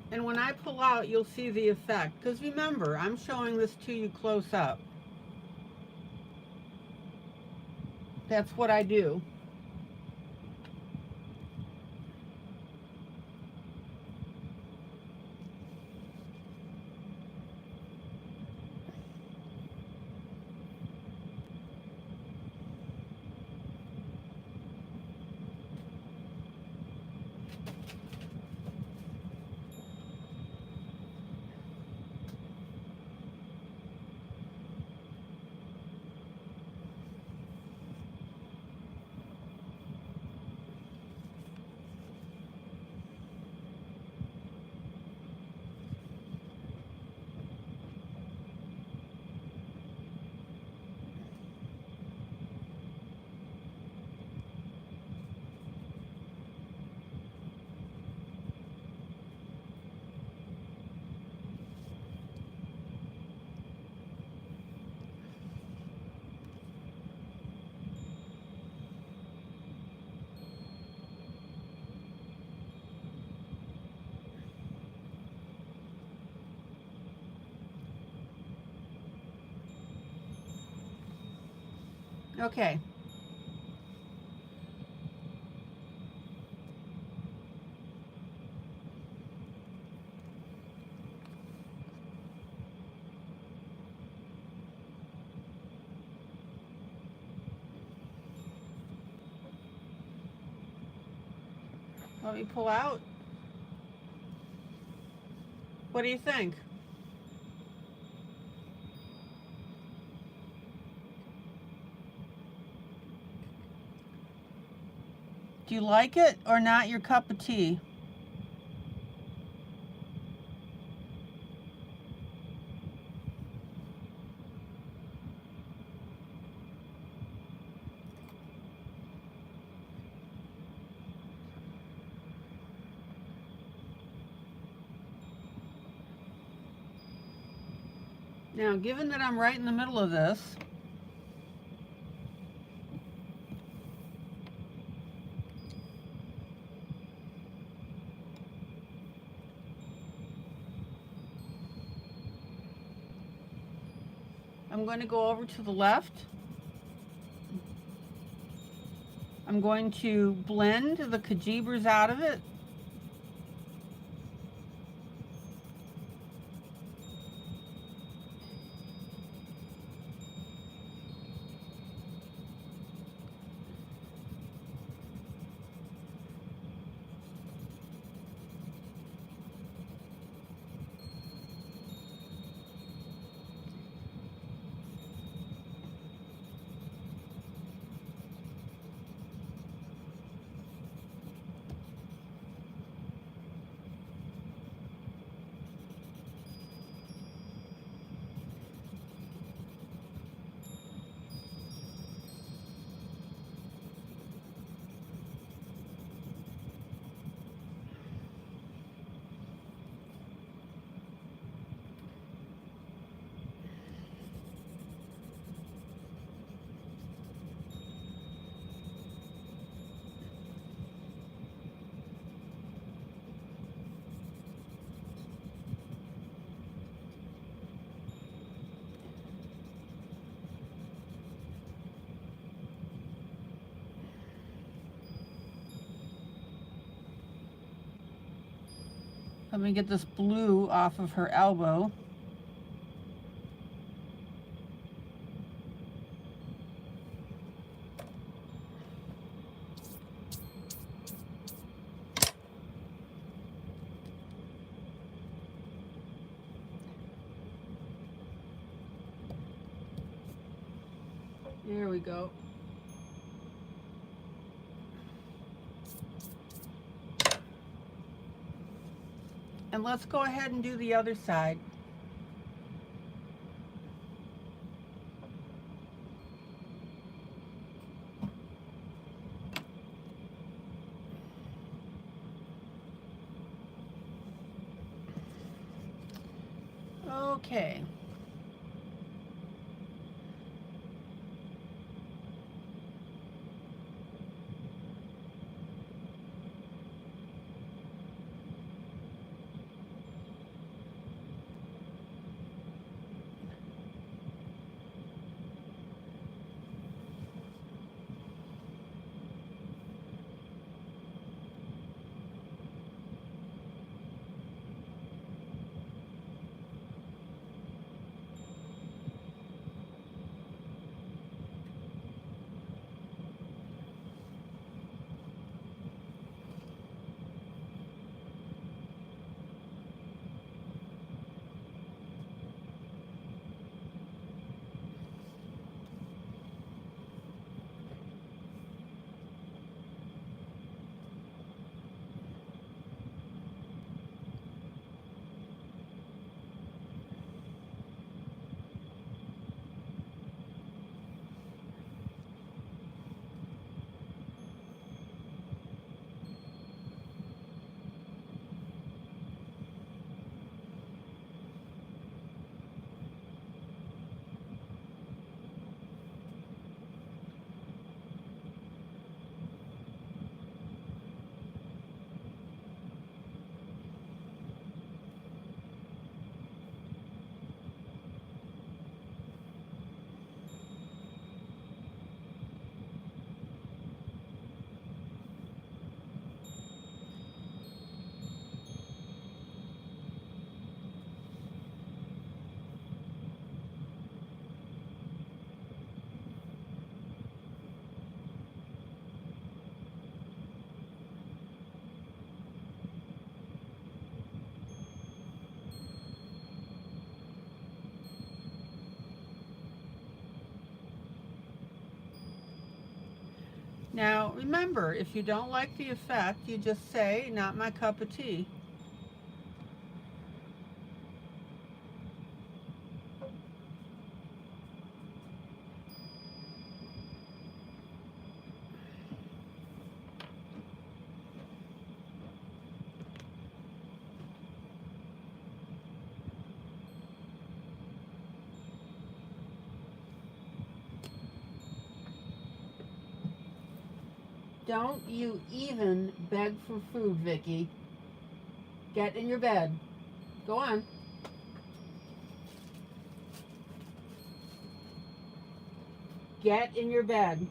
And when I pull out, you'll see the effect. Because remember, I'm showing this to you close up. That's what I do. Okay. Let me pull out. What do you think? Do you like it or not your cup of tea? Now, given that I'm right in the middle of this, I'm going to go over to the left. I'm going to blend the kajibers out of it. Let me get this blue off of her elbow. There we go. And let's go ahead and do the other side. Okay. Now, remember, if you don't like the effect, you just say, not my cup of tea. Don't you even beg for food, Vicky. Get in your bed. Go on. Get in your bed.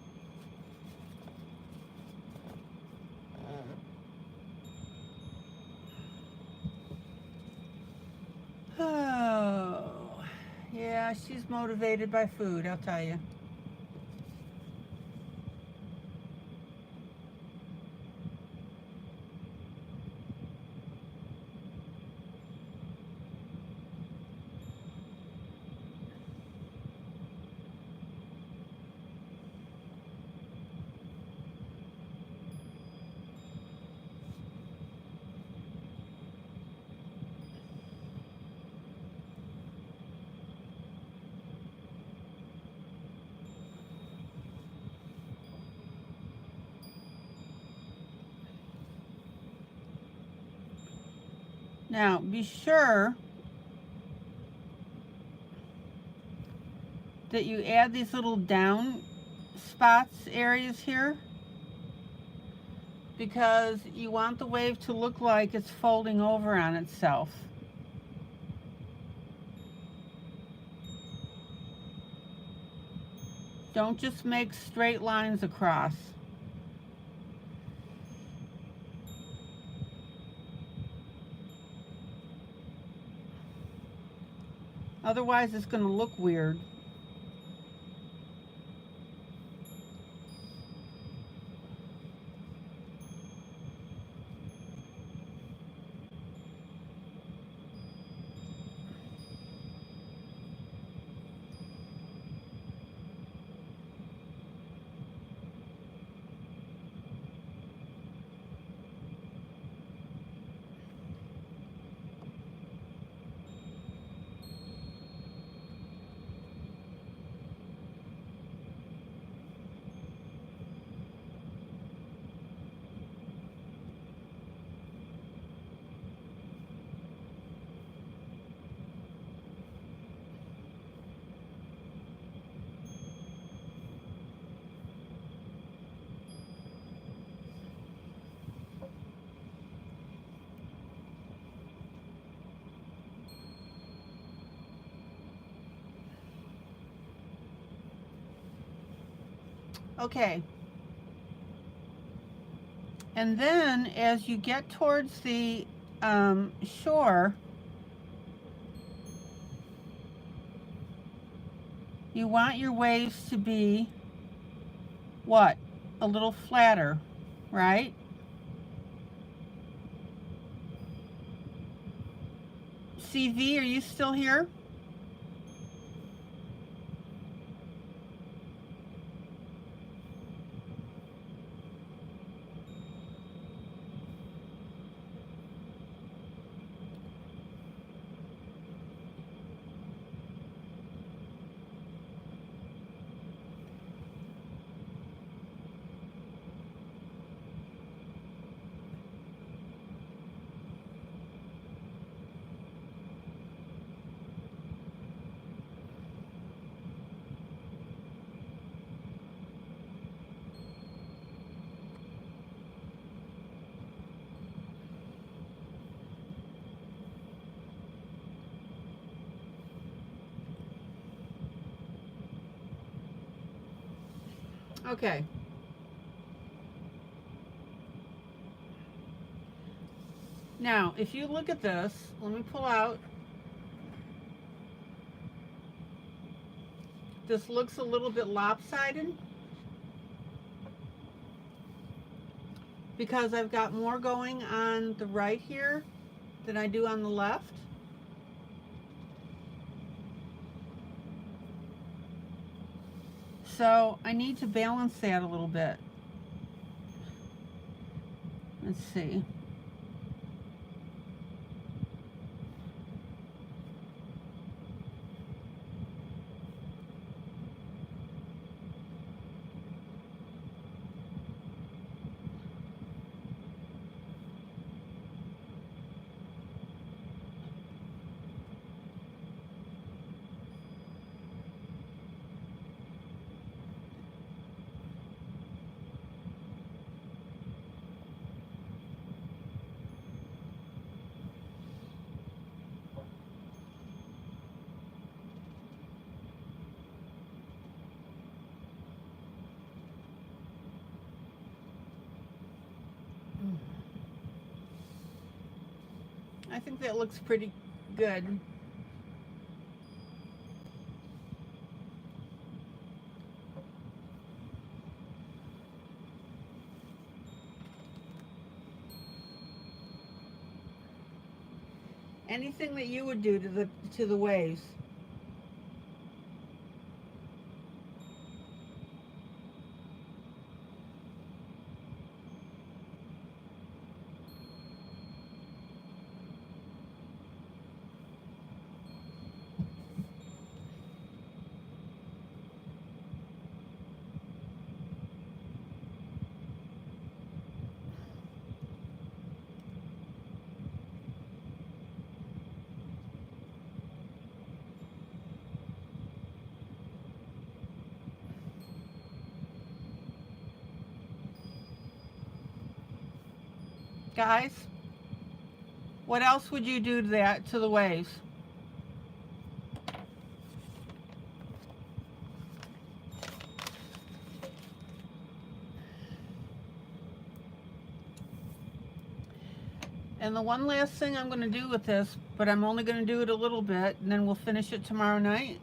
motivated by food, I'll tell you. Now, be sure that you add these little down spots areas here, because you want the wave to look like it's folding over on itself. Don't just make straight lines across. Otherwise, it's going to look weird. Okay. And then as you get towards the shore, you want your waves to be what? A little flatter, right? CV, are you still here? Okay. Now, if you look at this, let me pull out. This looks a little bit lopsided because I've got more going on the right here than I do on the left. So I need to balance that a little bit. Let's see. I think that looks pretty good. Anything that you would do to the waves. Guys, what else would you do to that, to the waves? And the one last thing I'm going to do with this, but I'm only going to do it a little bit, and then we'll finish it tomorrow night.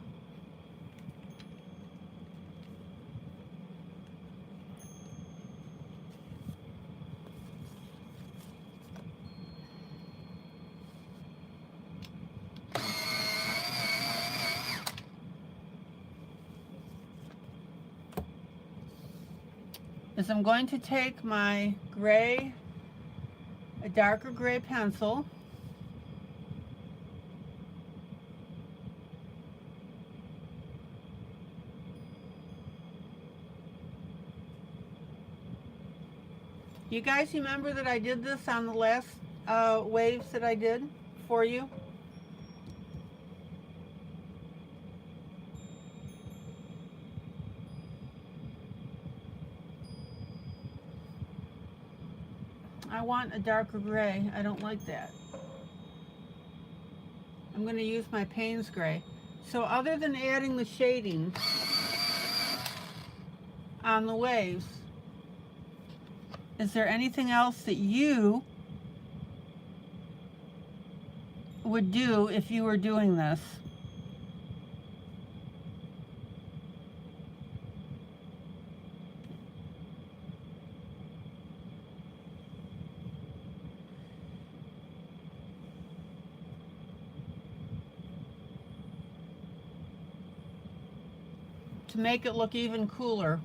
Is I'm going to take my gray, a darker gray pencil, you guys remember that I did this on the last waves that I did for you? I want a darker gray. I don't like that. I'm going to use my Payne's gray. So other than adding the shading on the waves, is there anything else that you would do if you were doing this? To make it look even cooler.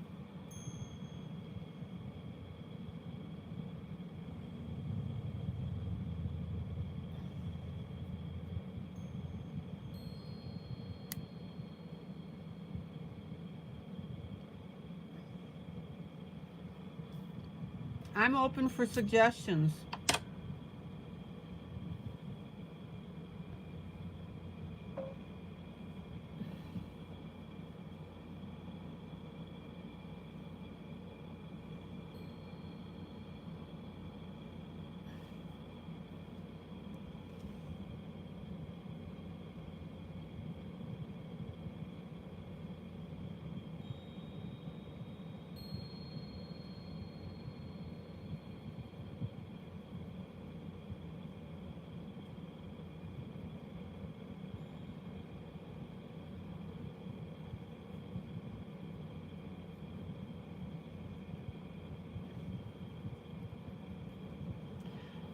I'm open for suggestions.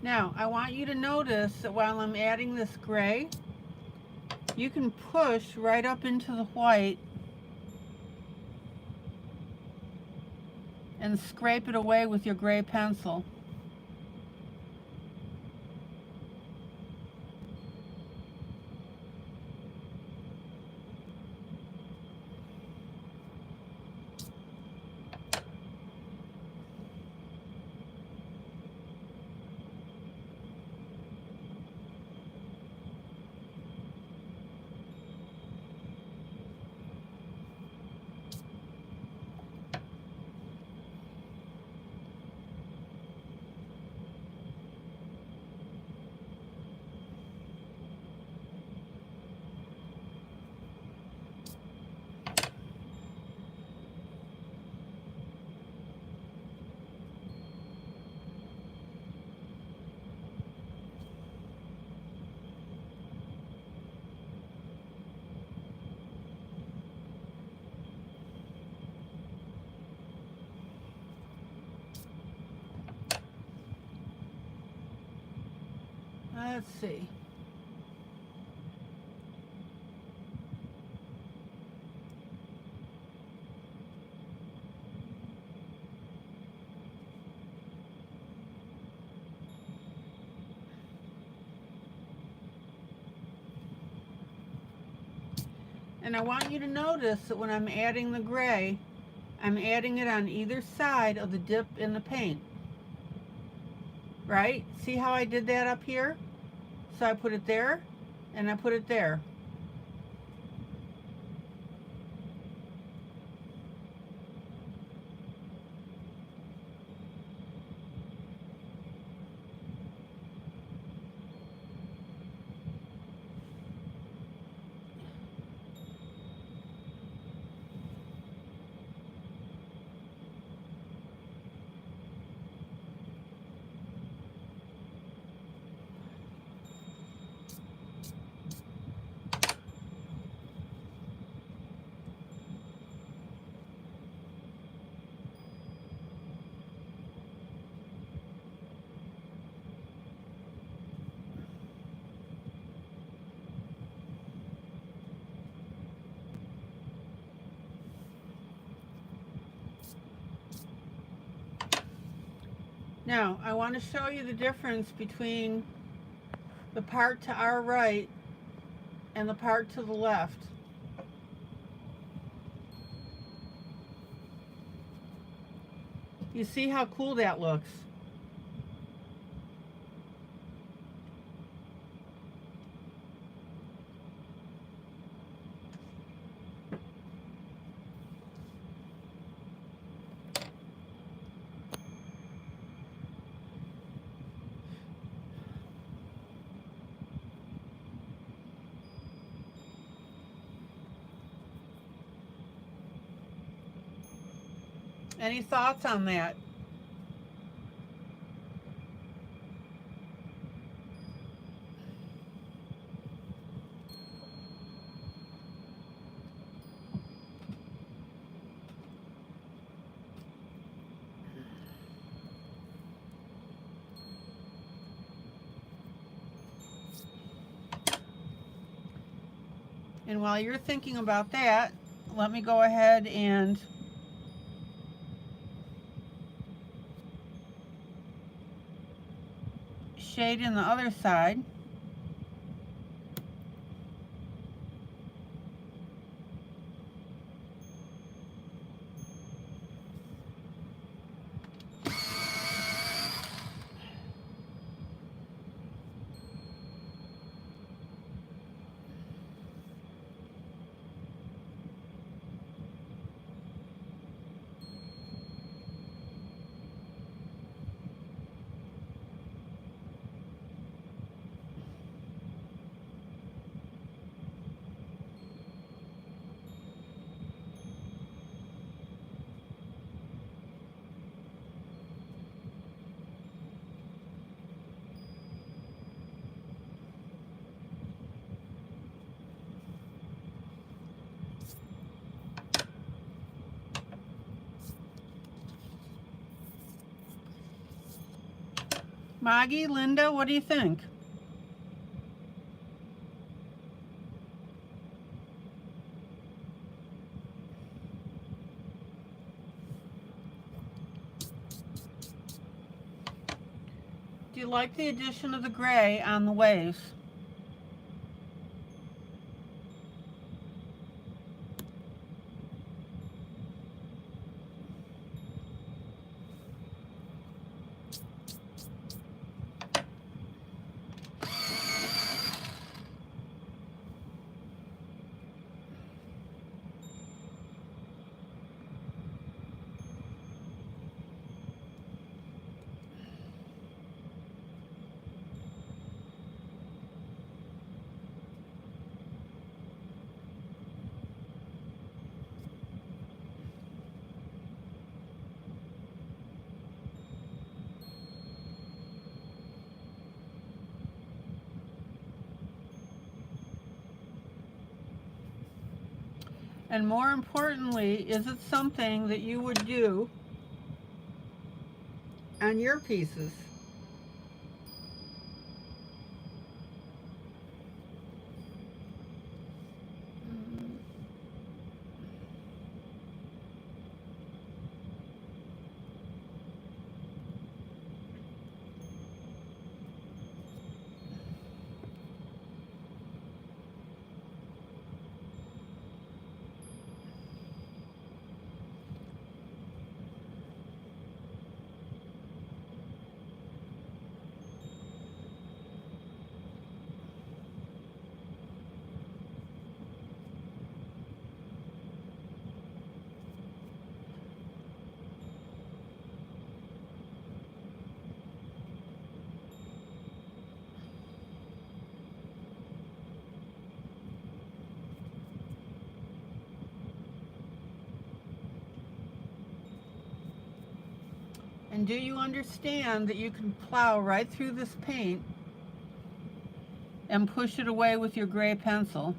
Now, I want you to notice that while I'm adding this gray, you can push right up into the white and scrape it away with your gray pencil. Let's see. And I want you to notice that when I'm adding the gray, I'm adding it on either side of the dip in the paint. Right? See how I did that up here? So I put it there, and I put it there. Now, I want to show you the difference between the part to our right and the part to the left. You see how cool that looks? Any thoughts on that? And while you're thinking about that, let me go ahead and shade in the other side. Maggie, Linda, what do you think? Do you like the addition of the gray on the waves? And more importantly, is it something that you would do on your pieces? And do you understand that you can plow right through this paint and push it away with your gray pencil?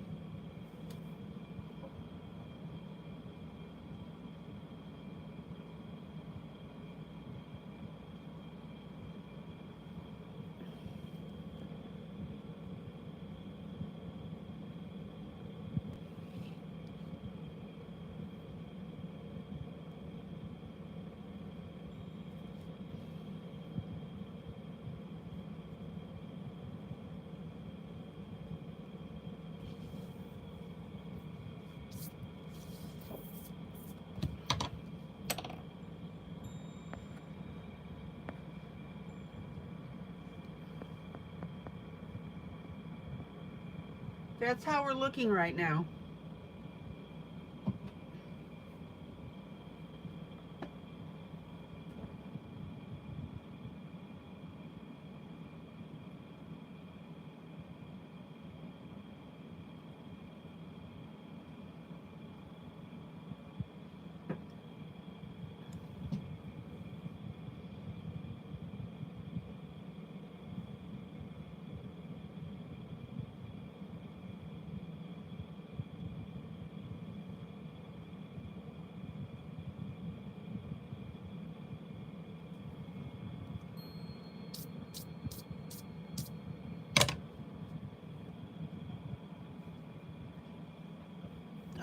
That's how we're looking right now.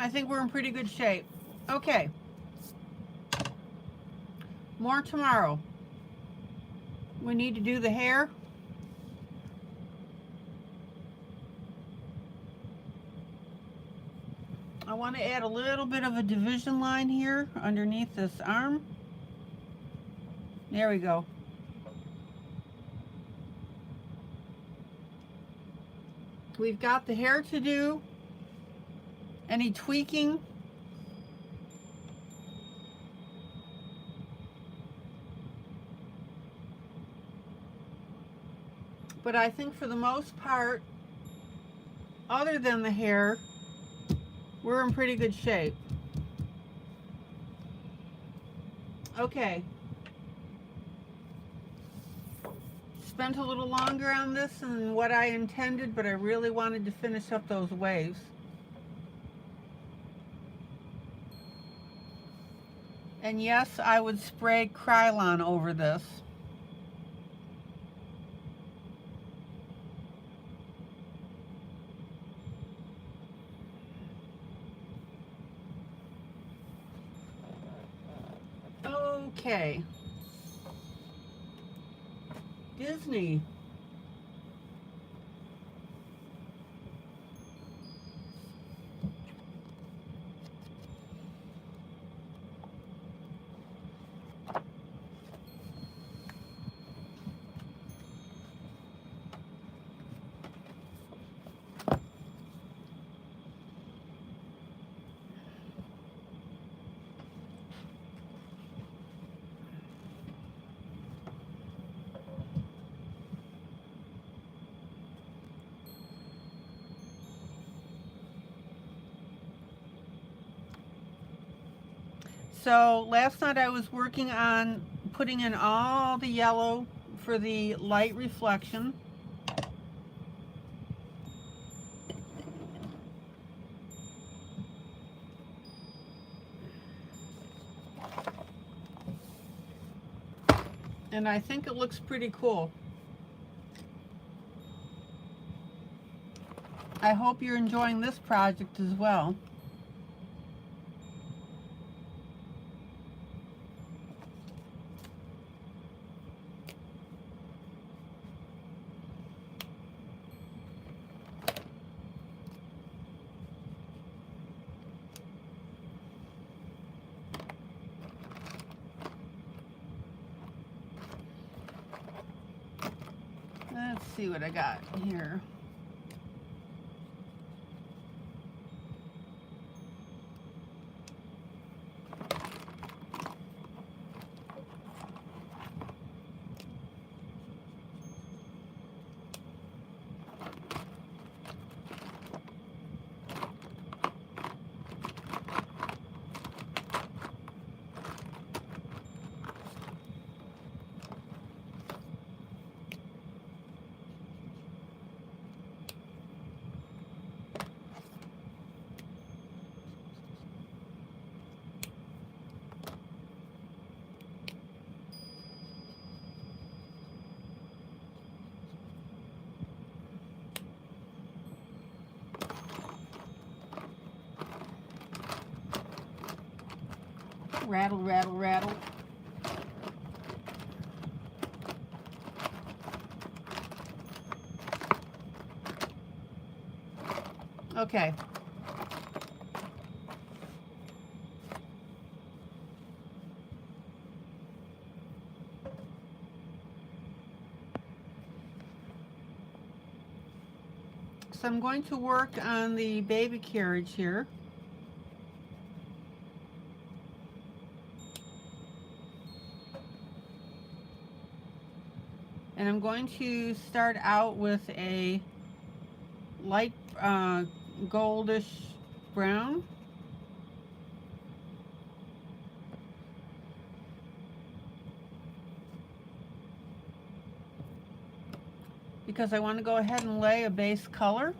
I think we're in pretty good shape. Okay. More tomorrow. We need to do the hair. I want to add a little bit of a division line here underneath this arm. There we go. We've got the hair to do. Any tweaking? But I think for the most part, other than the hair, we're in pretty good shape. Okay. Spent a little longer on this than what I intended, but I really wanted to finish up those waves. And yes, I would spray Krylon over this. Okay. Disney. So last night I was working on putting in all the yellow for the light reflection. And I think it looks pretty cool. I hope you're enjoying this project as well. Let's see what I got here. Rattle, rattle, rattle. Okay. So I'm going to work on the baby carriage here. And I'm going to start out with a light goldish brown. Because I want to go ahead and lay a base color.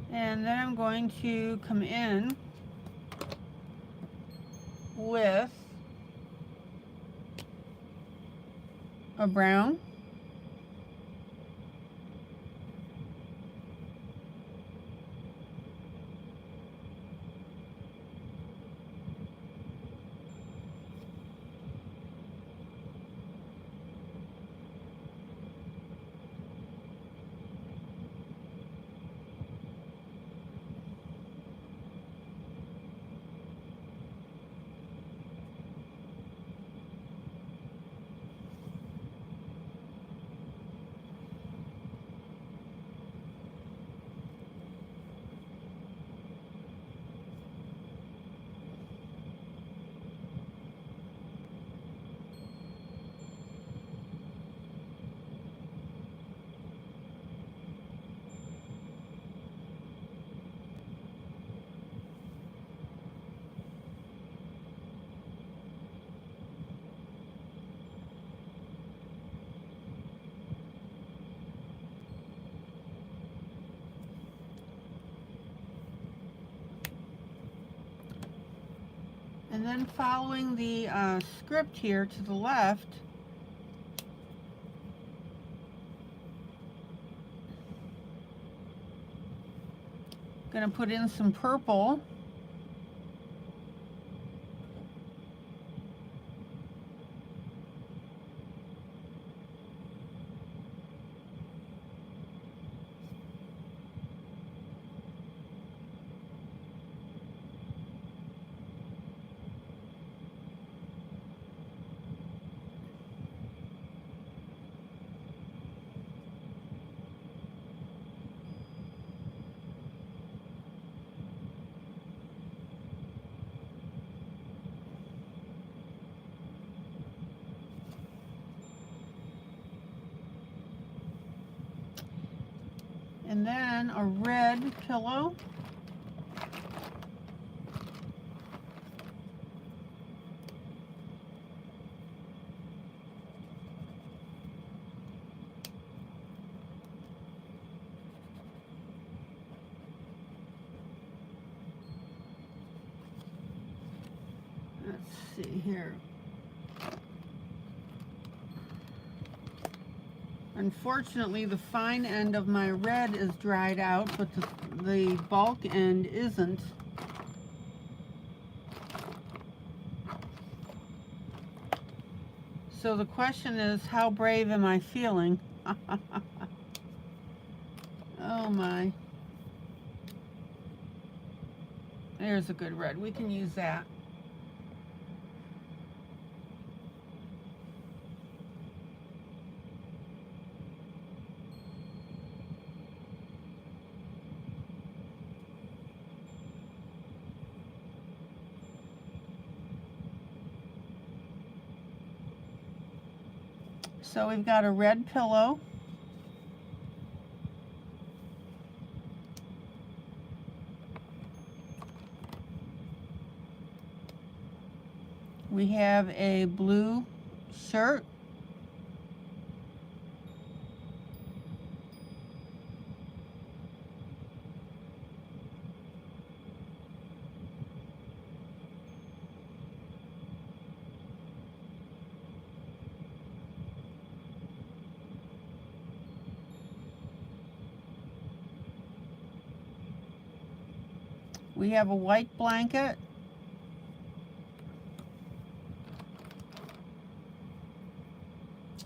And then I'm going to come in with a brown. And then following the script here to the left, going to put in some purple. And then a red pillow. Let's see here. Unfortunately, the fine end of my red is dried out, but the bulk end isn't. So the question is, how brave am I feeling? Oh my. There's a good red. We can use that. So we've got a red pillow. We have a blue shirt. We have a white blanket.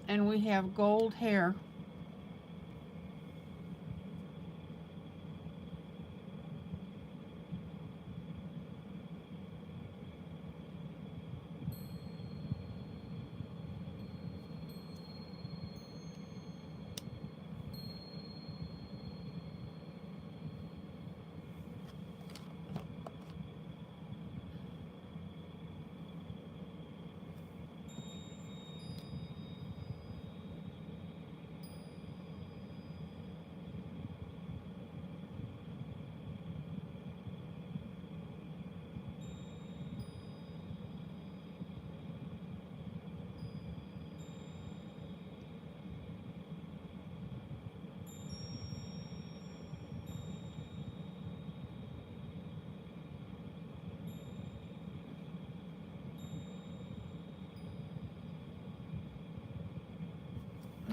And we have gold hair.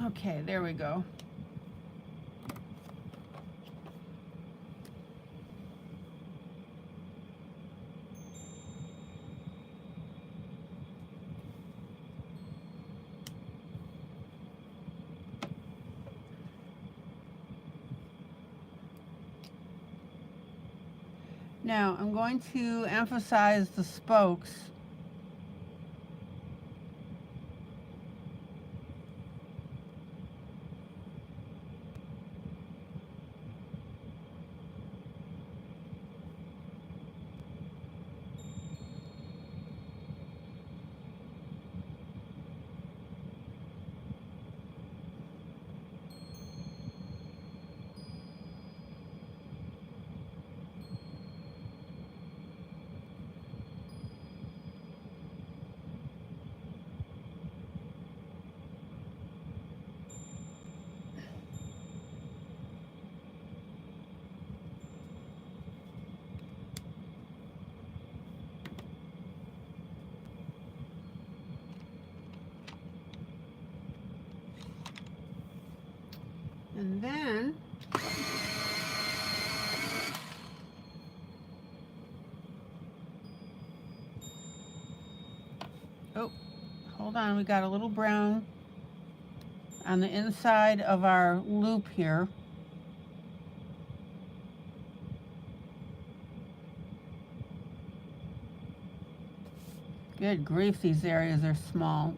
Okay, there we go. Now, I'm going to emphasize the spokes. And then oh, hold on, we got a little brown on the inside of our loop here. Good grief, these areas are small.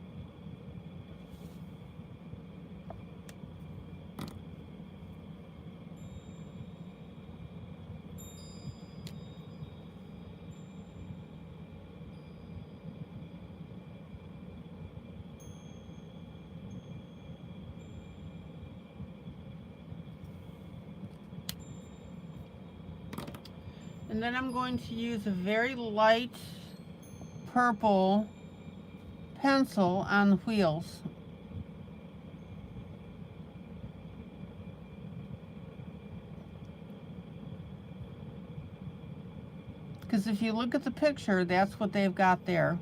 And then I'm going to use a very light purple pencil on the wheels. Because if you look at the picture, that's what they've got there.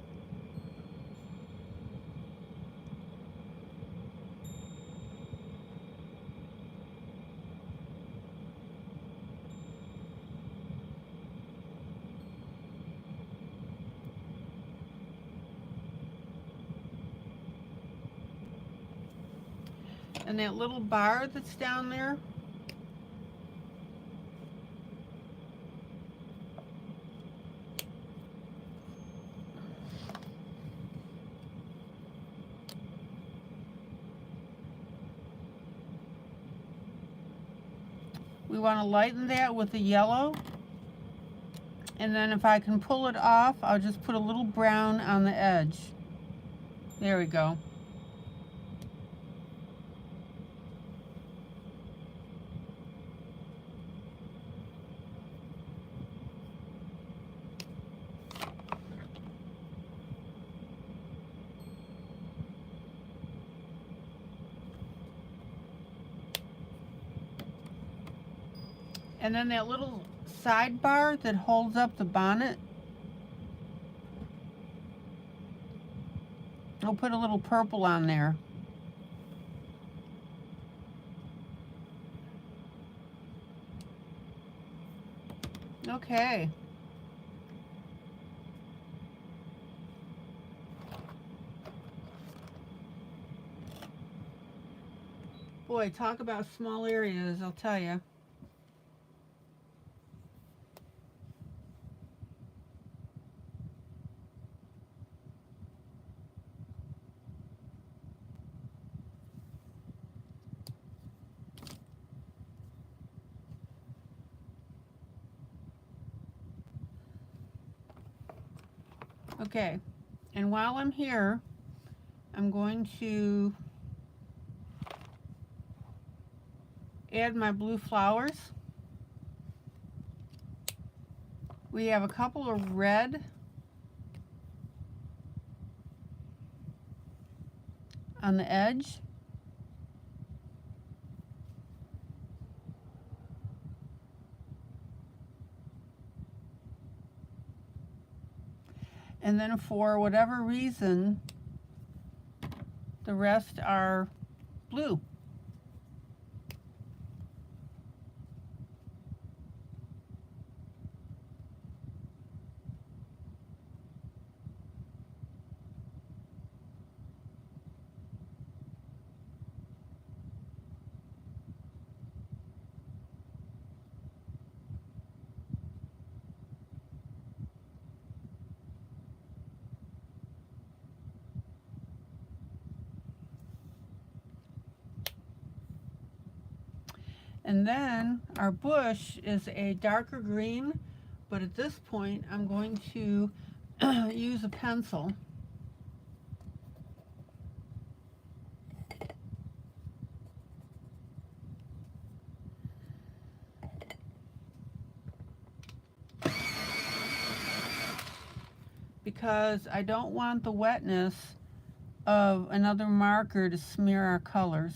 And that little bar that's down there, we want to lighten that with the yellow. And then if I can pull it off, I'll just put a little brown on the edge. There we go. And then that little sidebar that holds up the bonnet, I'll put a little purple on there. Okay. Boy, talk about small areas, I'll tell you. Okay, and while I'm here, I'm going to add my blue flowers. We have a couple of red on the edge. And then for whatever reason, the rest are blue. And then our bush is a darker green, but at this point I'm going to use a pencil. Because I don't want the wetness of another marker to smear our colors.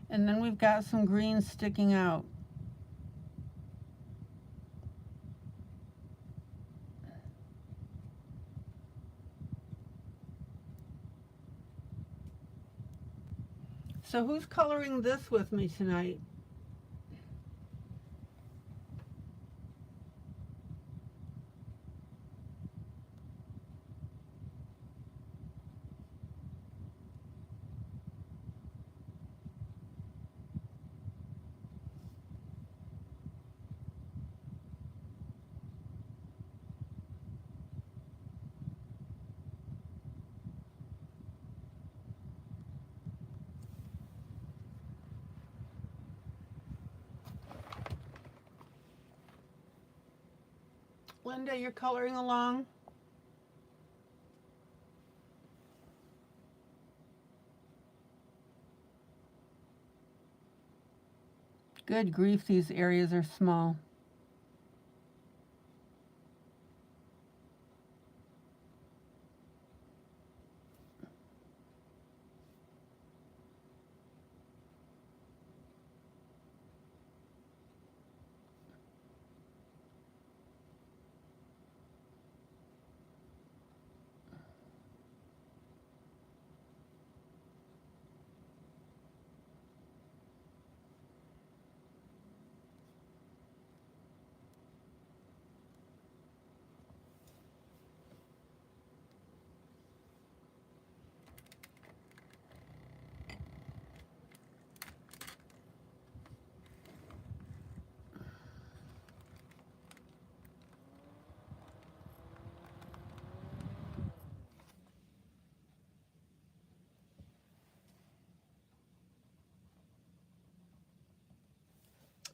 And then we've got some green sticking out. So who's coloring this with me tonight? Linda, you're coloring along? Good grief, these areas are small.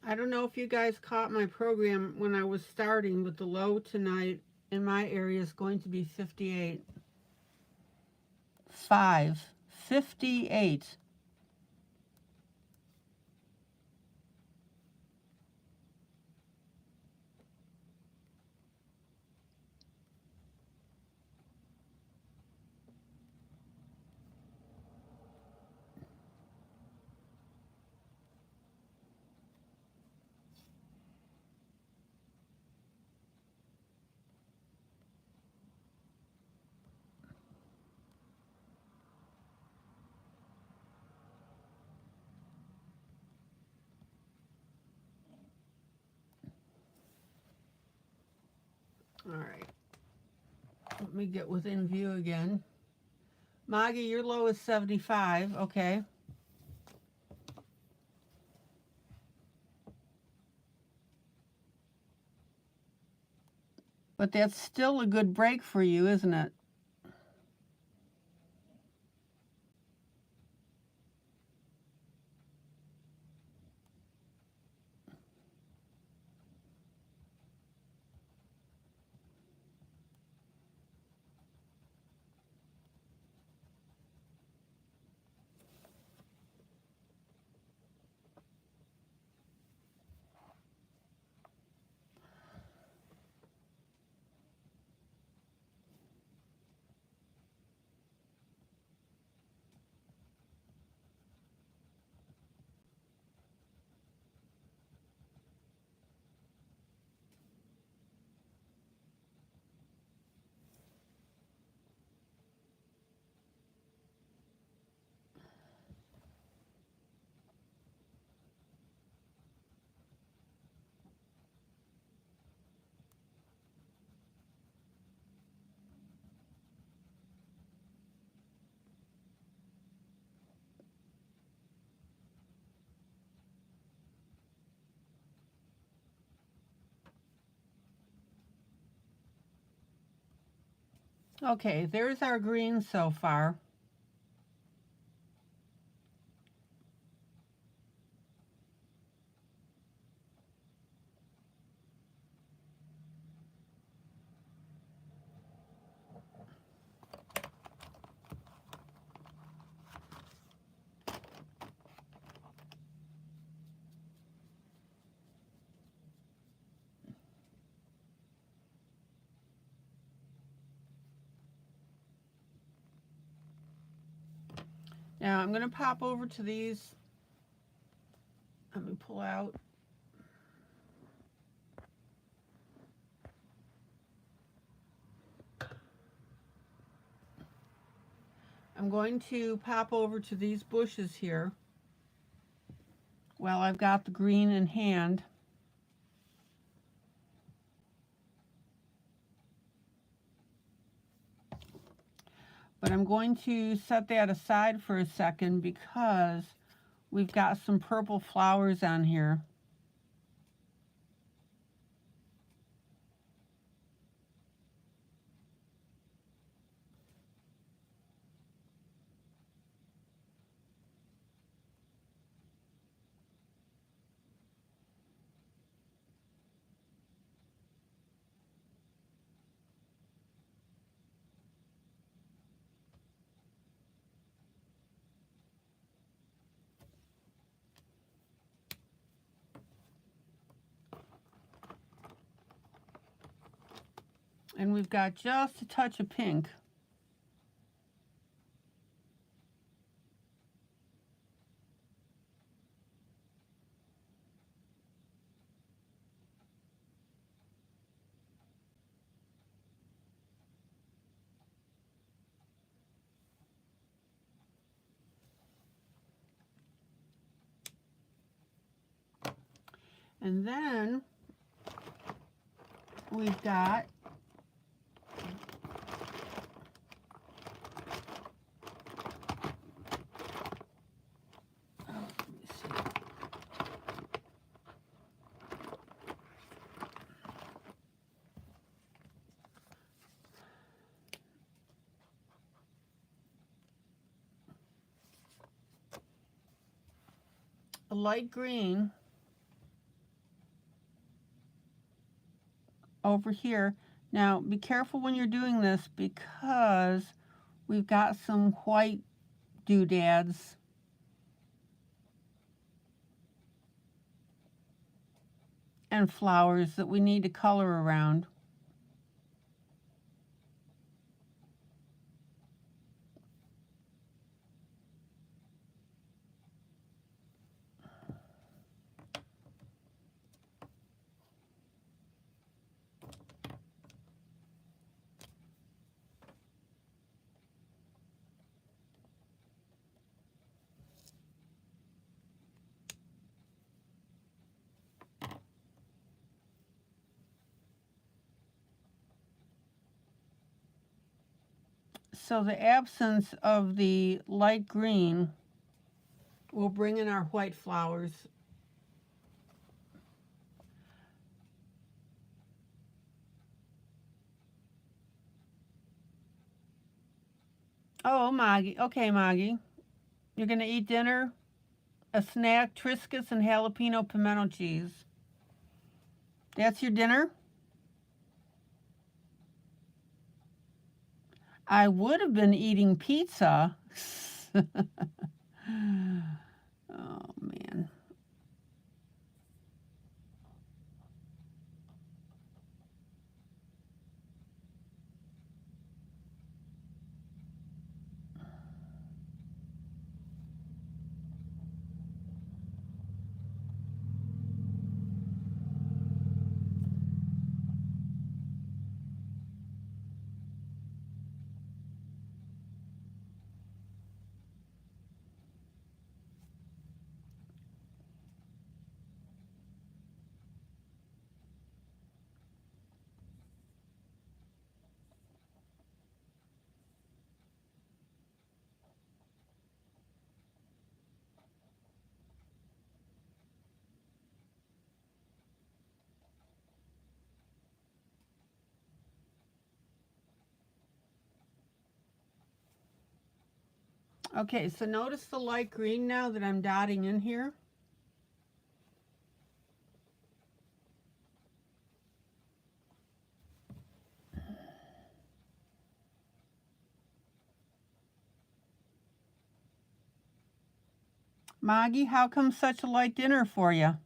I don't know if you guys caught my program when I was starting, but the low tonight in my area is going to be 58. 58. All right. Let me get within view again. Maggie, your low is 75. Okay. But that's still a good break for you, isn't it? Okay, there's our green so far. Now I'm going to pop over to these. Let me pull out. I'm going to pop over to these bushes here while I've got the green in hand. But I'm going to set that aside for a second because we've got some purple flowers on here. And we've got just a touch of pink. And then we've got a light green over here. Now be careful when you're doing this because we've got some white doodads and flowers that we need to color around. So the absence of the light green will bring in our white flowers. Oh, Maggie. Okay, Maggie. You're going to eat dinner? A snack, Triscuits, and jalapeno pimento cheese. That's your dinner? I would have been eating pizza. Oh, man. Okay, so notice the light green now that I'm dotting in here. Maggie, how come such a light dinner for you?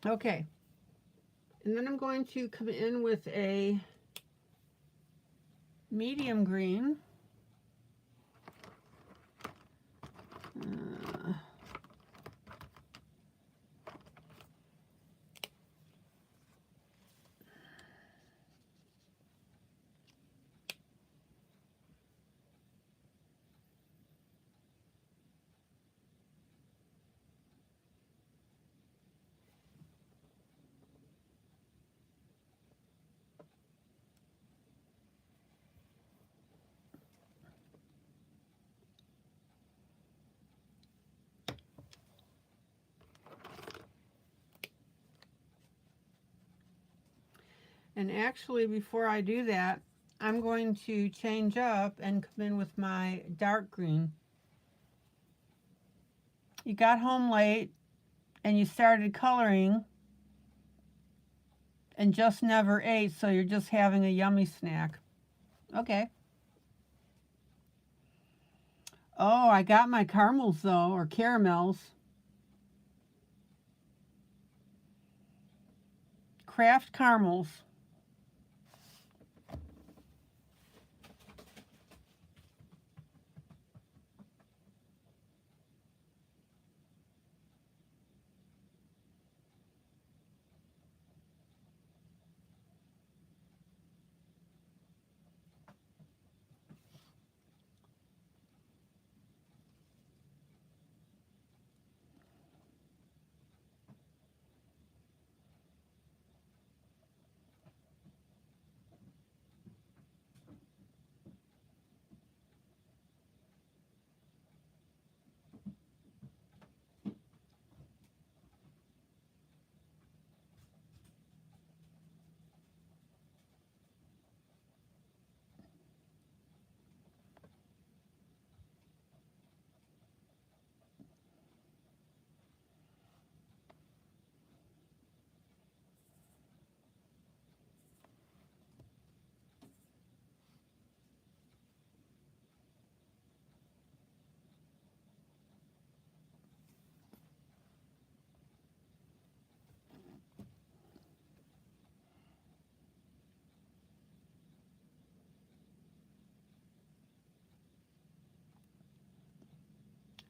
Okay, and then I'm going to come in with a medium green. And actually, before I do that, I'm going to change up and come in with my dark green. You got home late and you started coloring and just never ate, so you're just having a yummy snack. Okay. Oh, I got my caramels though, or caramels. Kraft caramels.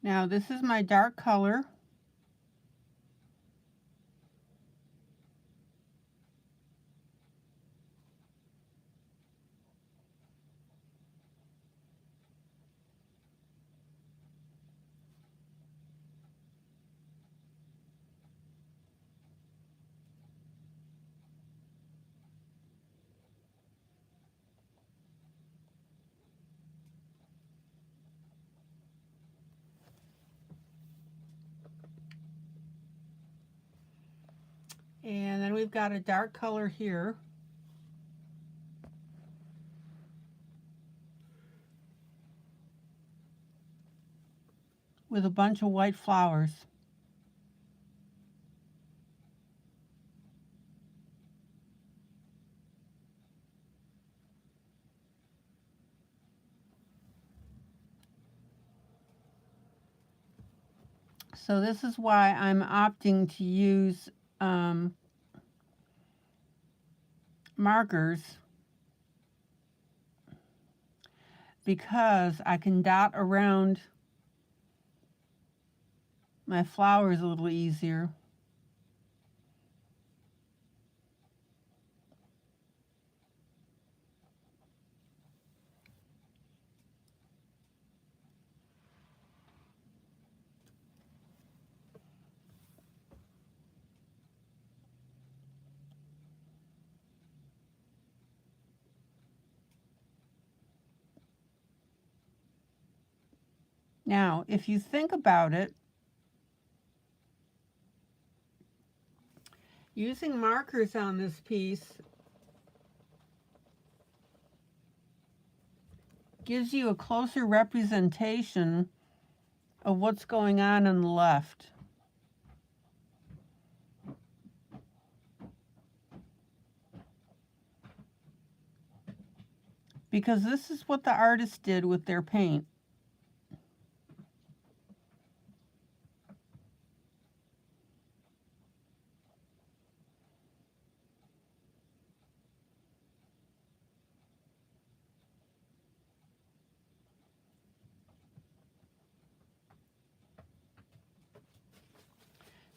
Now this is my dark color. And then we've got a dark color here. With a bunch of white flowers. So this is why I'm opting to use markers, because I can dot around my flowers a little easier. Now, if you think about it, using markers on this piece gives you a closer representation of what's going on the left. Because this is what the artist did with their paint.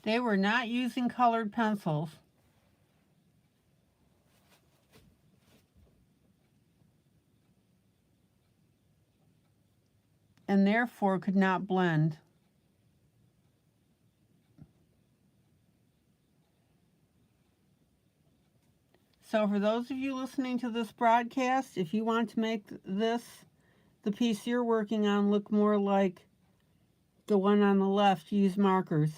They were not using colored pencils. And therefore could not blend. So for those of you listening to this broadcast, if you want to make this, the piece you're working on, look more like the one on the left, use markers.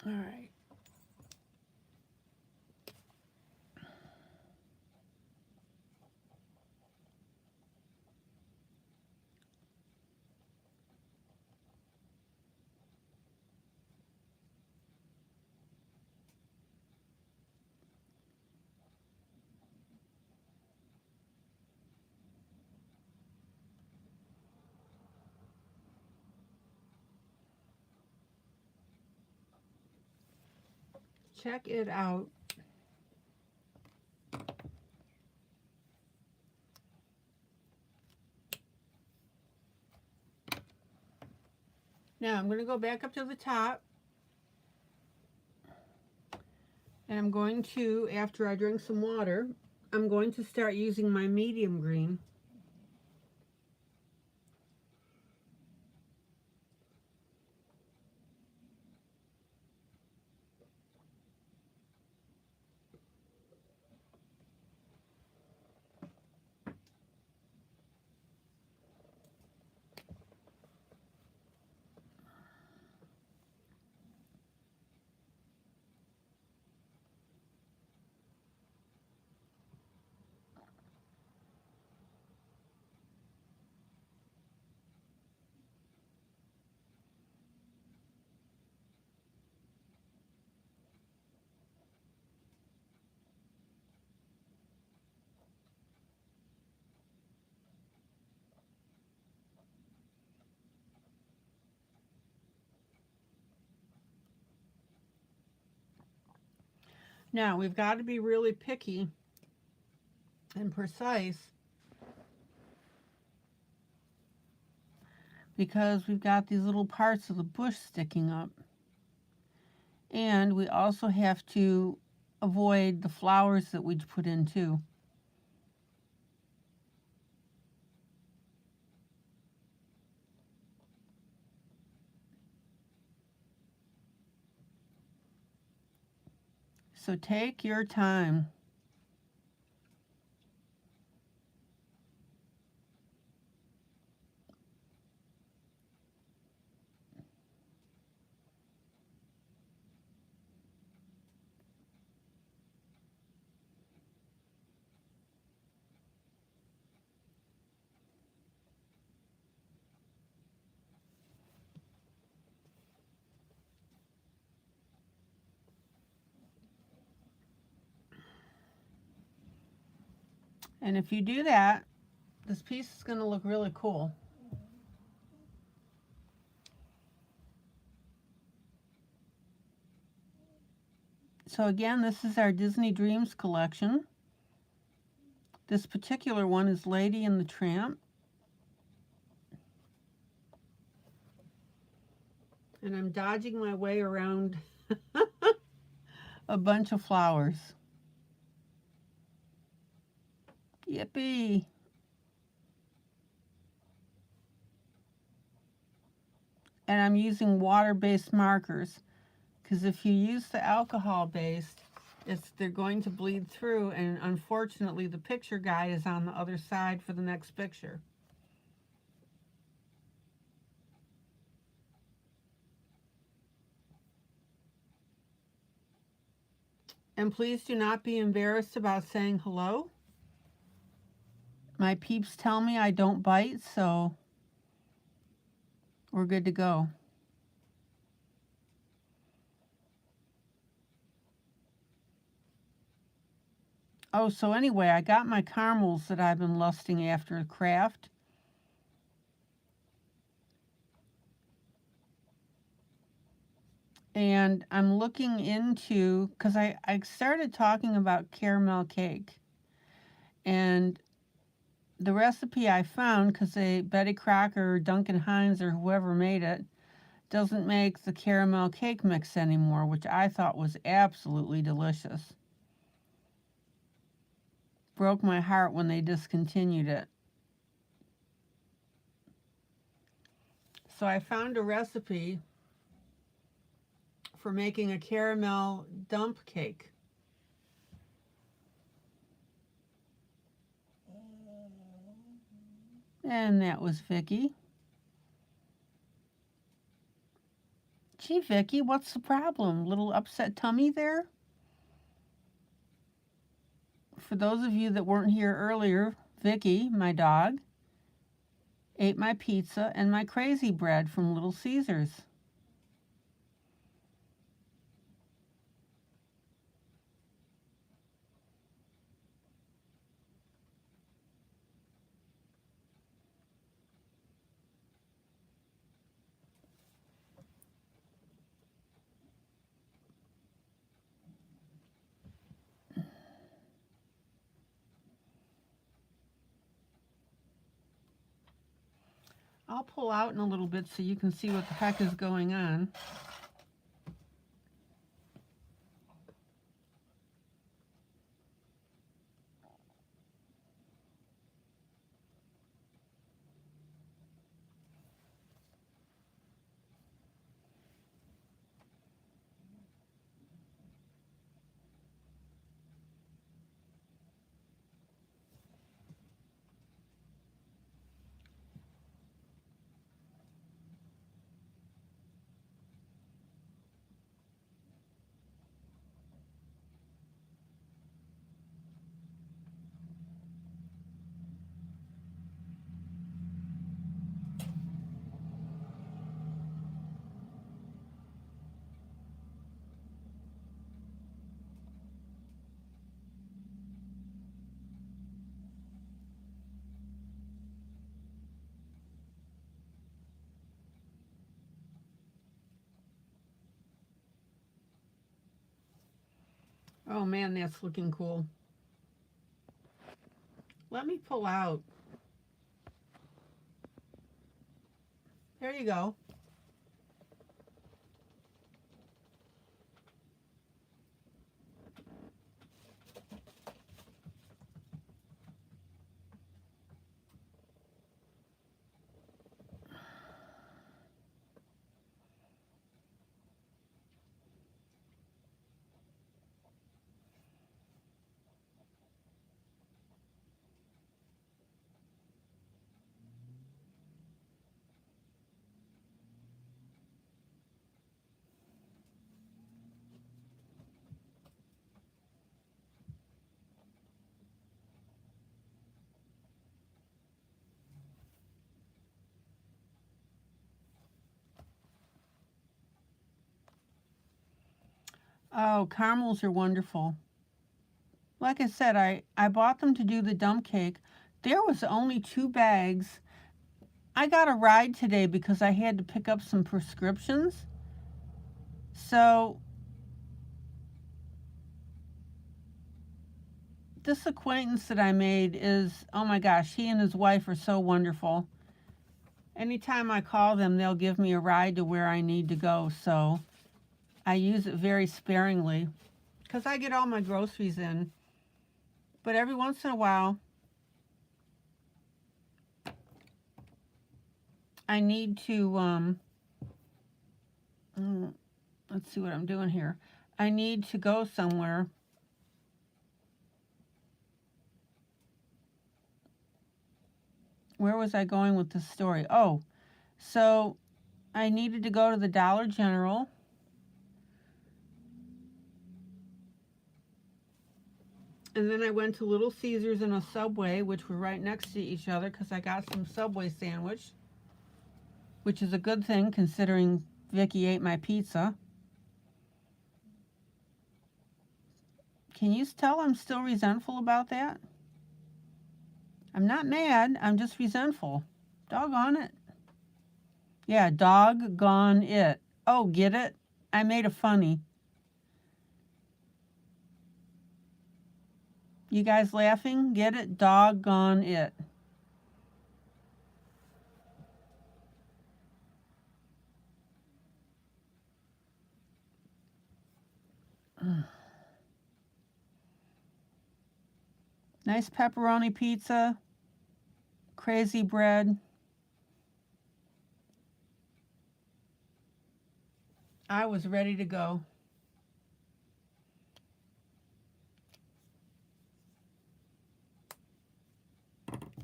All right. Check it out. Now I'm going to go back up to the top. And I'm going to, after I drink some water, I'm going to start using my medium green. Now, we've got to be really picky and precise because we've got these little parts of the bush sticking up. And we also have to avoid the flowers that we put in too. So take your time. And if you do that, this piece is going to look really cool. So again, this is our Disney Dreams collection. This particular one is Lady and the Tramp. And I'm dodging my way around a bunch of flowers. Yippee! And I'm using water-based markers because if you use the alcohol-based, they're going to bleed through, and unfortunately the picture guy is on the other side for the next picture. And please do not be embarrassed about saying hello. My peeps tell me I don't bite, so we're good to go. Oh, so anyway, I got my caramels that I've been lusting after craft. And I'm looking into, because I started talking about caramel cake. And the recipe I found, because Betty Crocker or Duncan Hines or whoever made it, doesn't make the caramel cake mix anymore, which I thought was absolutely delicious. Broke my heart when they discontinued it. So I found a recipe for making a caramel dump cake. And that was Vicky. Gee, Vicky, what's the problem? Little upset tummy there? For those of you that weren't here earlier, Vicky, my dog, ate my pizza and my crazy bread from Little Caesars. I'll pull out in a little bit so you can see what the heck is going on. Oh man, that's looking cool. Let me pull out. There you go. Oh, caramels are wonderful. Like I said, I bought them to do the dump cake. There was only 2 bags. I got a ride today because I had to pick up some prescriptions. So this acquaintance that I made is, oh my gosh, he and his wife are so wonderful. Anytime I call them, they'll give me a ride to where I need to go. So I use it very sparingly because I get all my groceries in. But every once in a while, I need to, let's see what I'm doing here. I need to go somewhere. Where was I going with this story? Oh, so I needed to go to the Dollar General. And then I went to Little Caesars and a Subway, which were right next to each other because I got some Subway sandwich, which is a good thing considering Vicky ate my pizza. Can you tell I'm still resentful about that? I'm not mad, I'm just resentful. Doggone it. Yeah, doggone it. Oh, get it? I made a funny. You guys laughing? Get it? Doggone it. Nice pepperoni pizza. Crazy bread. I was ready to go.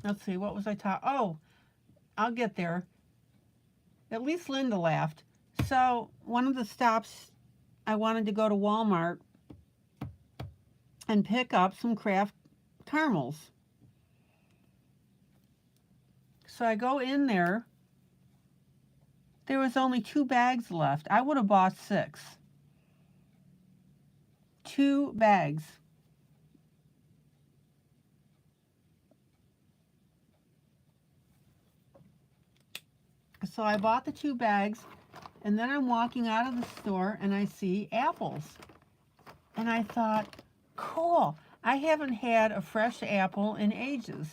Let's see, what was I talking? Oh, I'll get there. At least Linda laughed. So one of the stops, I wanted to go to Walmart and pick up some Kraft caramels. So I go in there. There was only 2 bags left. I would have bought 6. 2 bags. So I bought the 2 bags, and then I'm walking out of the store and I see apples. And I thought, cool, I haven't had a fresh apple in ages.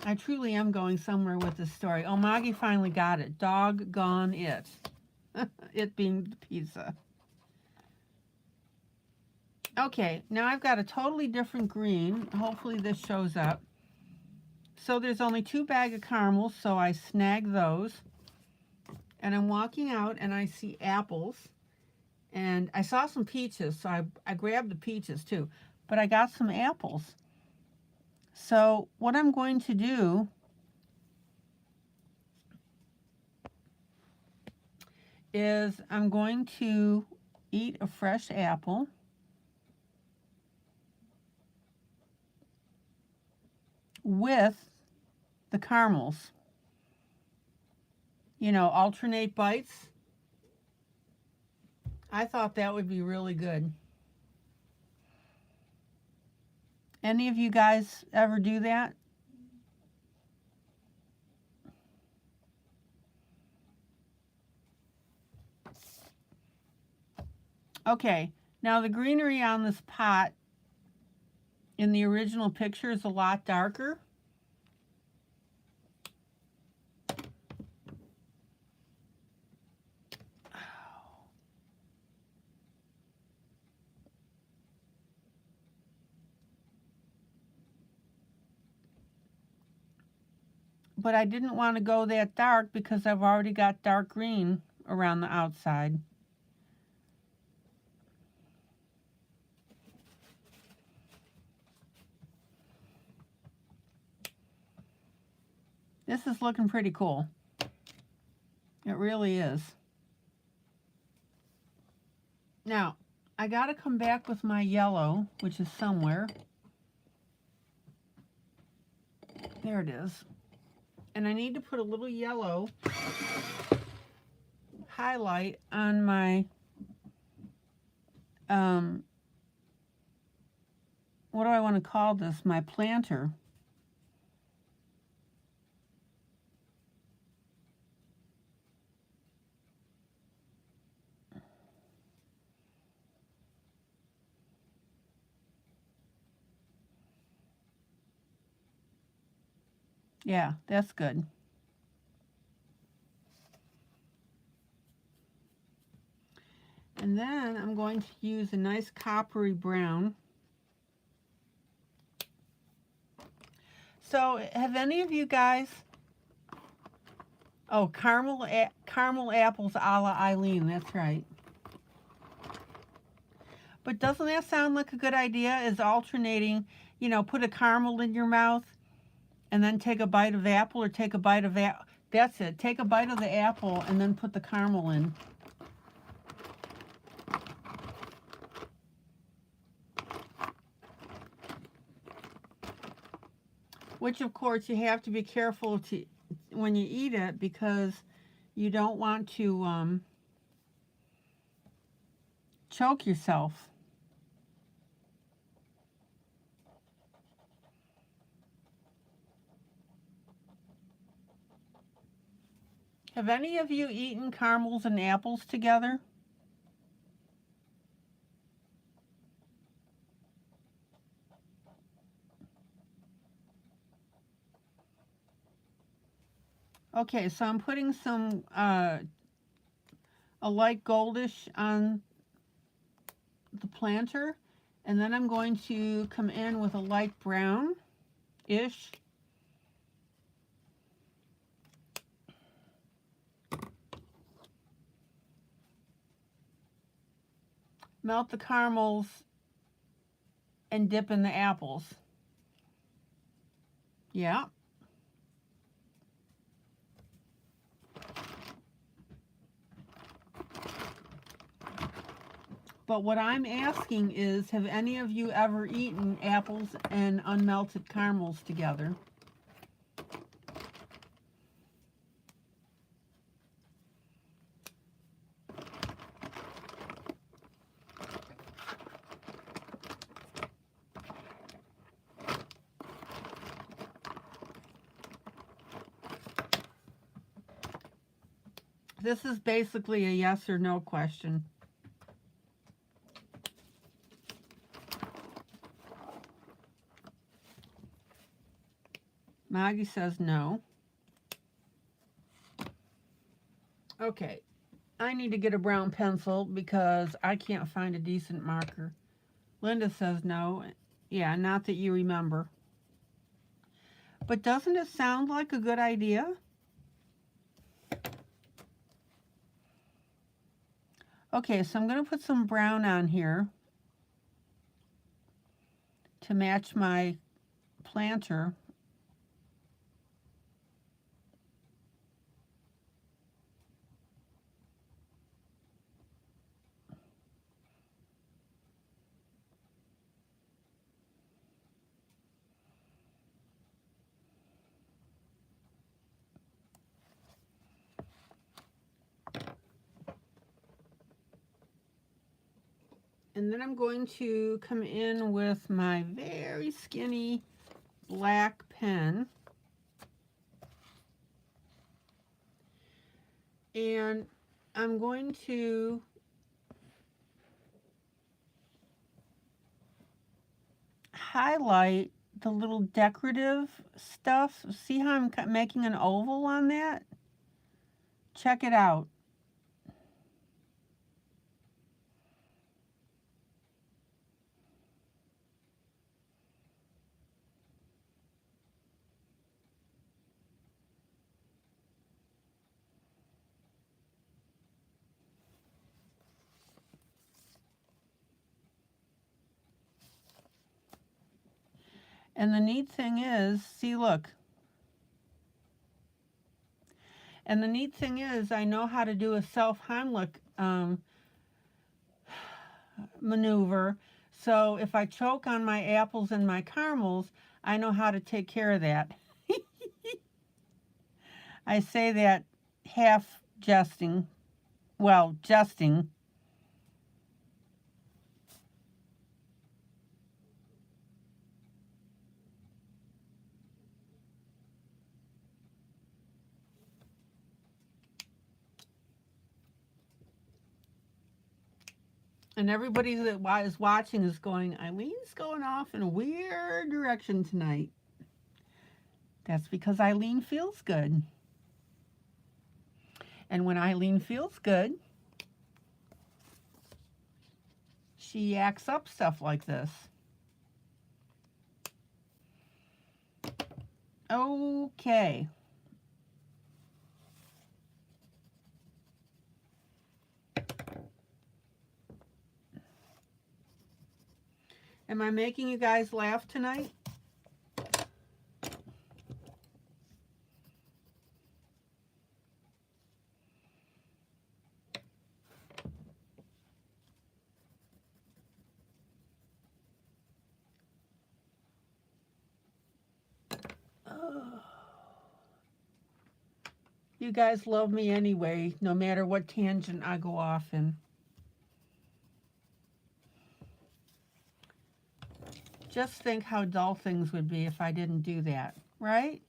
I truly am going somewhere with this story. Oh, Maggie finally got it. Doggone it. It being the pizza. Okay, now I've got a totally different green. Hopefully this shows up. So there's only 2 bags of caramels, so I snag those. And I'm walking out and I see apples. And I saw some peaches, so I grabbed the peaches too. But I got some apples. So what I'm going to do is I'm going to eat a fresh apple. With the caramels. You know, alternate bites. I thought that would be really good. Any of you guys ever do that? Okay, Now the greenery on this pot in the original picture is a lot darker. But I didn't want to go that dark because I've already got dark green around the outside. This is looking pretty cool. It really is. Now, I got to come back with my yellow, which is somewhere. There it is. And I need to put a little yellow highlight on my, what do I want to call this? My planter. Yeah, that's good. And then I'm going to use a nice coppery brown. So have any of you guys, oh, caramel apples a la ILene, that's right. But doesn't that sound like a good idea, is alternating, you know, put a caramel in your mouth and then take a bite of apple, or take a bite of that's it. Take a bite of the apple and then put the caramel in. Which of course you have to be careful to when you eat it, because you don't want to choke yourself. Have any of you eaten caramels and apples together? Okay, so I'm putting some a light goldish on the planter, and then I'm going to come in with a light brown-ish. Melt the caramels and dip in the apples. Yeah. But what I'm asking is, have any of you ever eaten apples and unmelted caramels together? This is basically a yes or no question. Maggie says no. Okay, I need to get a brown pencil because I can't find a decent marker. Linda says no. Yeah, not that you remember. But doesn't it sound like a good idea? Okay, so I'm going to put some brown on here to match my planter. And then I'm going to come in with my very skinny black pen. And I'm going to highlight the little decorative stuff. See how I'm making an oval on that? Check it out. And the neat thing is, see, look. And the neat thing is, I know how to do a self-Heimlich maneuver. So if I choke on my apples and my caramels, I know how to take care of that. I say that half jesting. Well, jesting. And everybody that is watching is going, ILene's going off in a weird direction tonight. That's because ILene feels good. And when ILene feels good, she acts up stuff like this. Okay. Am I making you guys laugh tonight? You guys love me anyway, no matter what tangent I go off in. Just think how dull things would be if I didn't do that, right?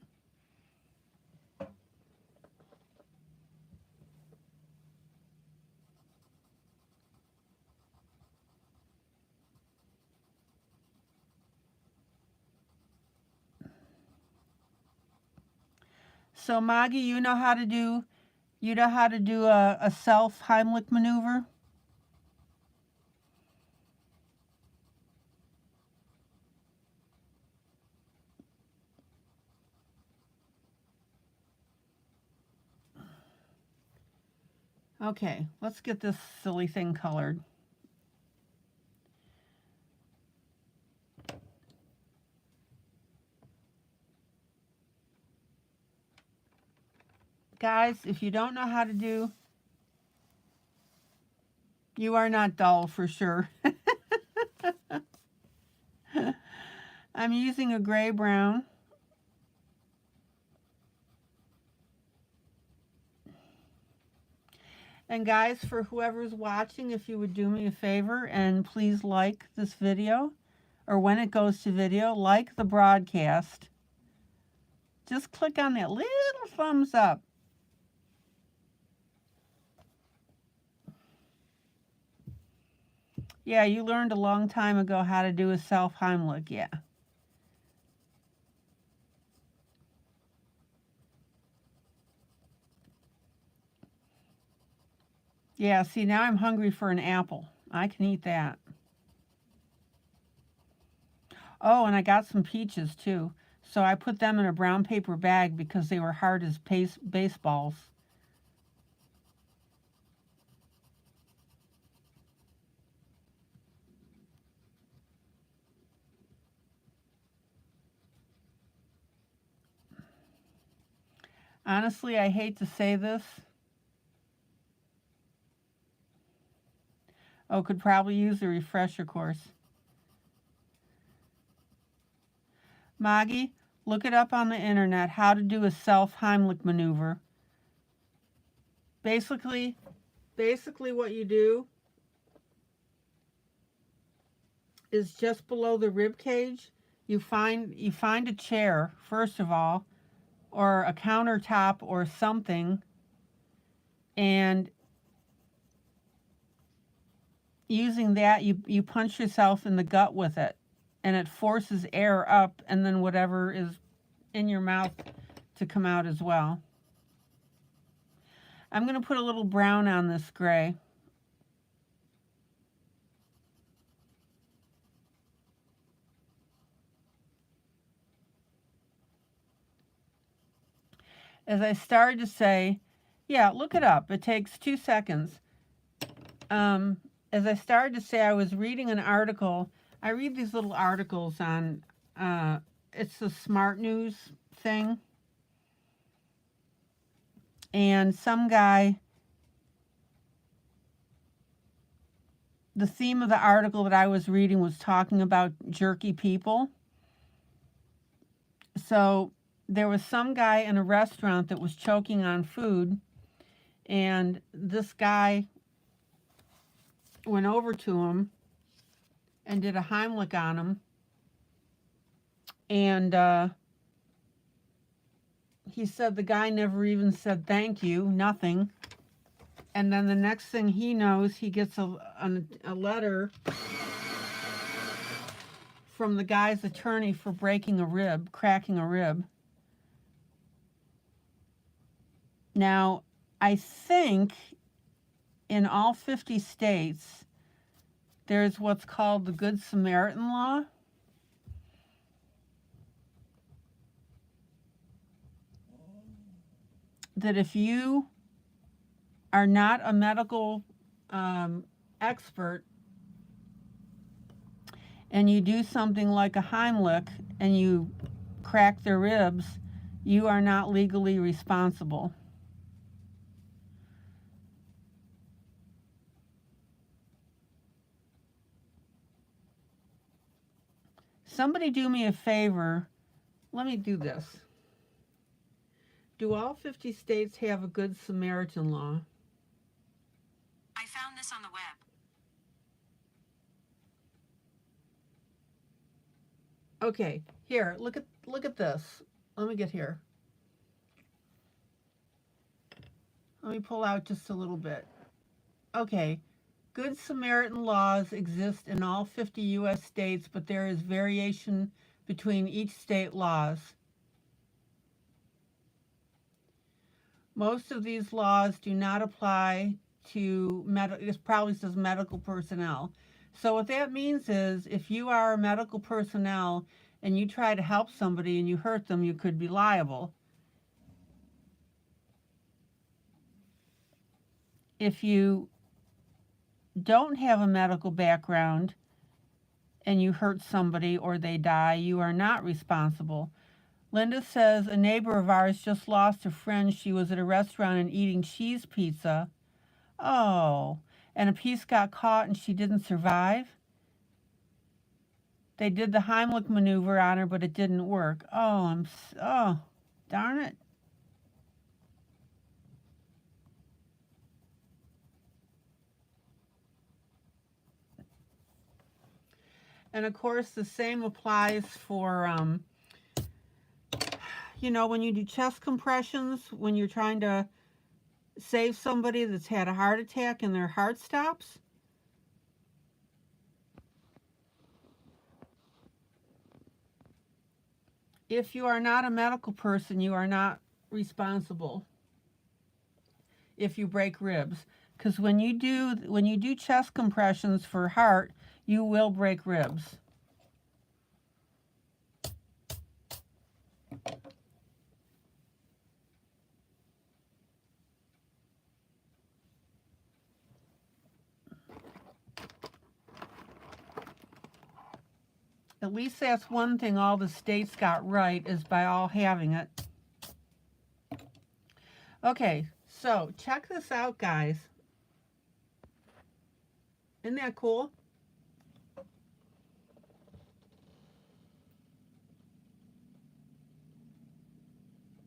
So Maggie, you know how to do a self Heimlich maneuver? Okay, let's get this silly thing colored. Guys, if you don't know how to do, you are not dull for sure. I'm using a gray-brown. And guys, for whoever's watching, if you would do me a favor and please like this video, or when it goes to video, like the broadcast. Just click on that little thumbs up. Yeah, you learned a long time ago how to do a self-Heimlich, yeah. Yeah, see, now I'm hungry for an apple. I can eat that. Oh, and I got some peaches, too. So I put them in a brown paper bag because they were hard as baseballs. Honestly, I hate to say this. Oh, could probably use a refresher course. Maggie, look it up on the internet, how to do a self-Heimlich maneuver. Basically what you do is just below the rib cage, you find a chair, first of all, or a countertop or something, and using that, you punch yourself in the gut with it. and it forces air up and then whatever is in your mouth to come out as well. I'm going to put a little brown on this gray. As I started to say, yeah, look it up. It takes 2 seconds. As I started to say, I was reading an article. I read these little articles on, it's the Smart News thing. And some guy, the theme of the article that I was reading was talking about jerky people. So there was some guy in a restaurant that was choking on food, and this guy went over to him and did a Heimlich on him, and he said the guy never even said thank you, nothing. And then the next thing he knows, he gets a letter from the guy's attorney for breaking a rib, cracking a rib. Now, I think in all 50 states, there's what's called the Good Samaritan Law. That if you are not a medical expert and you do something like a Heimlich and you crack their ribs, you are not legally responsible. Somebody do me a favor. Let me do this. Do all 50 states have a Good Samaritan law? I found this on the web. Okay, here, look at this. Let me get here. Let me pull out just a little bit. Okay, Good Samaritan laws exist in all 50 U.S. states, but there is variation between each state laws. Most of these laws do not apply to it probably says medical personnel. So what that means is if you are a medical personnel and you try to help somebody and you hurt them, you could be liable. If you don't have a medical background and you hurt somebody or they die, you are not responsible. Linda says a neighbor of ours just lost a friend. She was at a restaurant and eating cheese pizza. Oh, and a piece got caught and she didn't survive? They did the Heimlich maneuver on her, but it didn't work. Oh, darn it. And of course, the same applies for, when you do chest compressions, when you're trying to save somebody that's had a heart attack and their heart stops. If you are not a medical person, you are not responsible if you break ribs. Because when you do chest compressions for heart, you will break ribs. At least that's one thing all the states got right, is by all having it. Okay, so check this out, guys. Isn't that cool?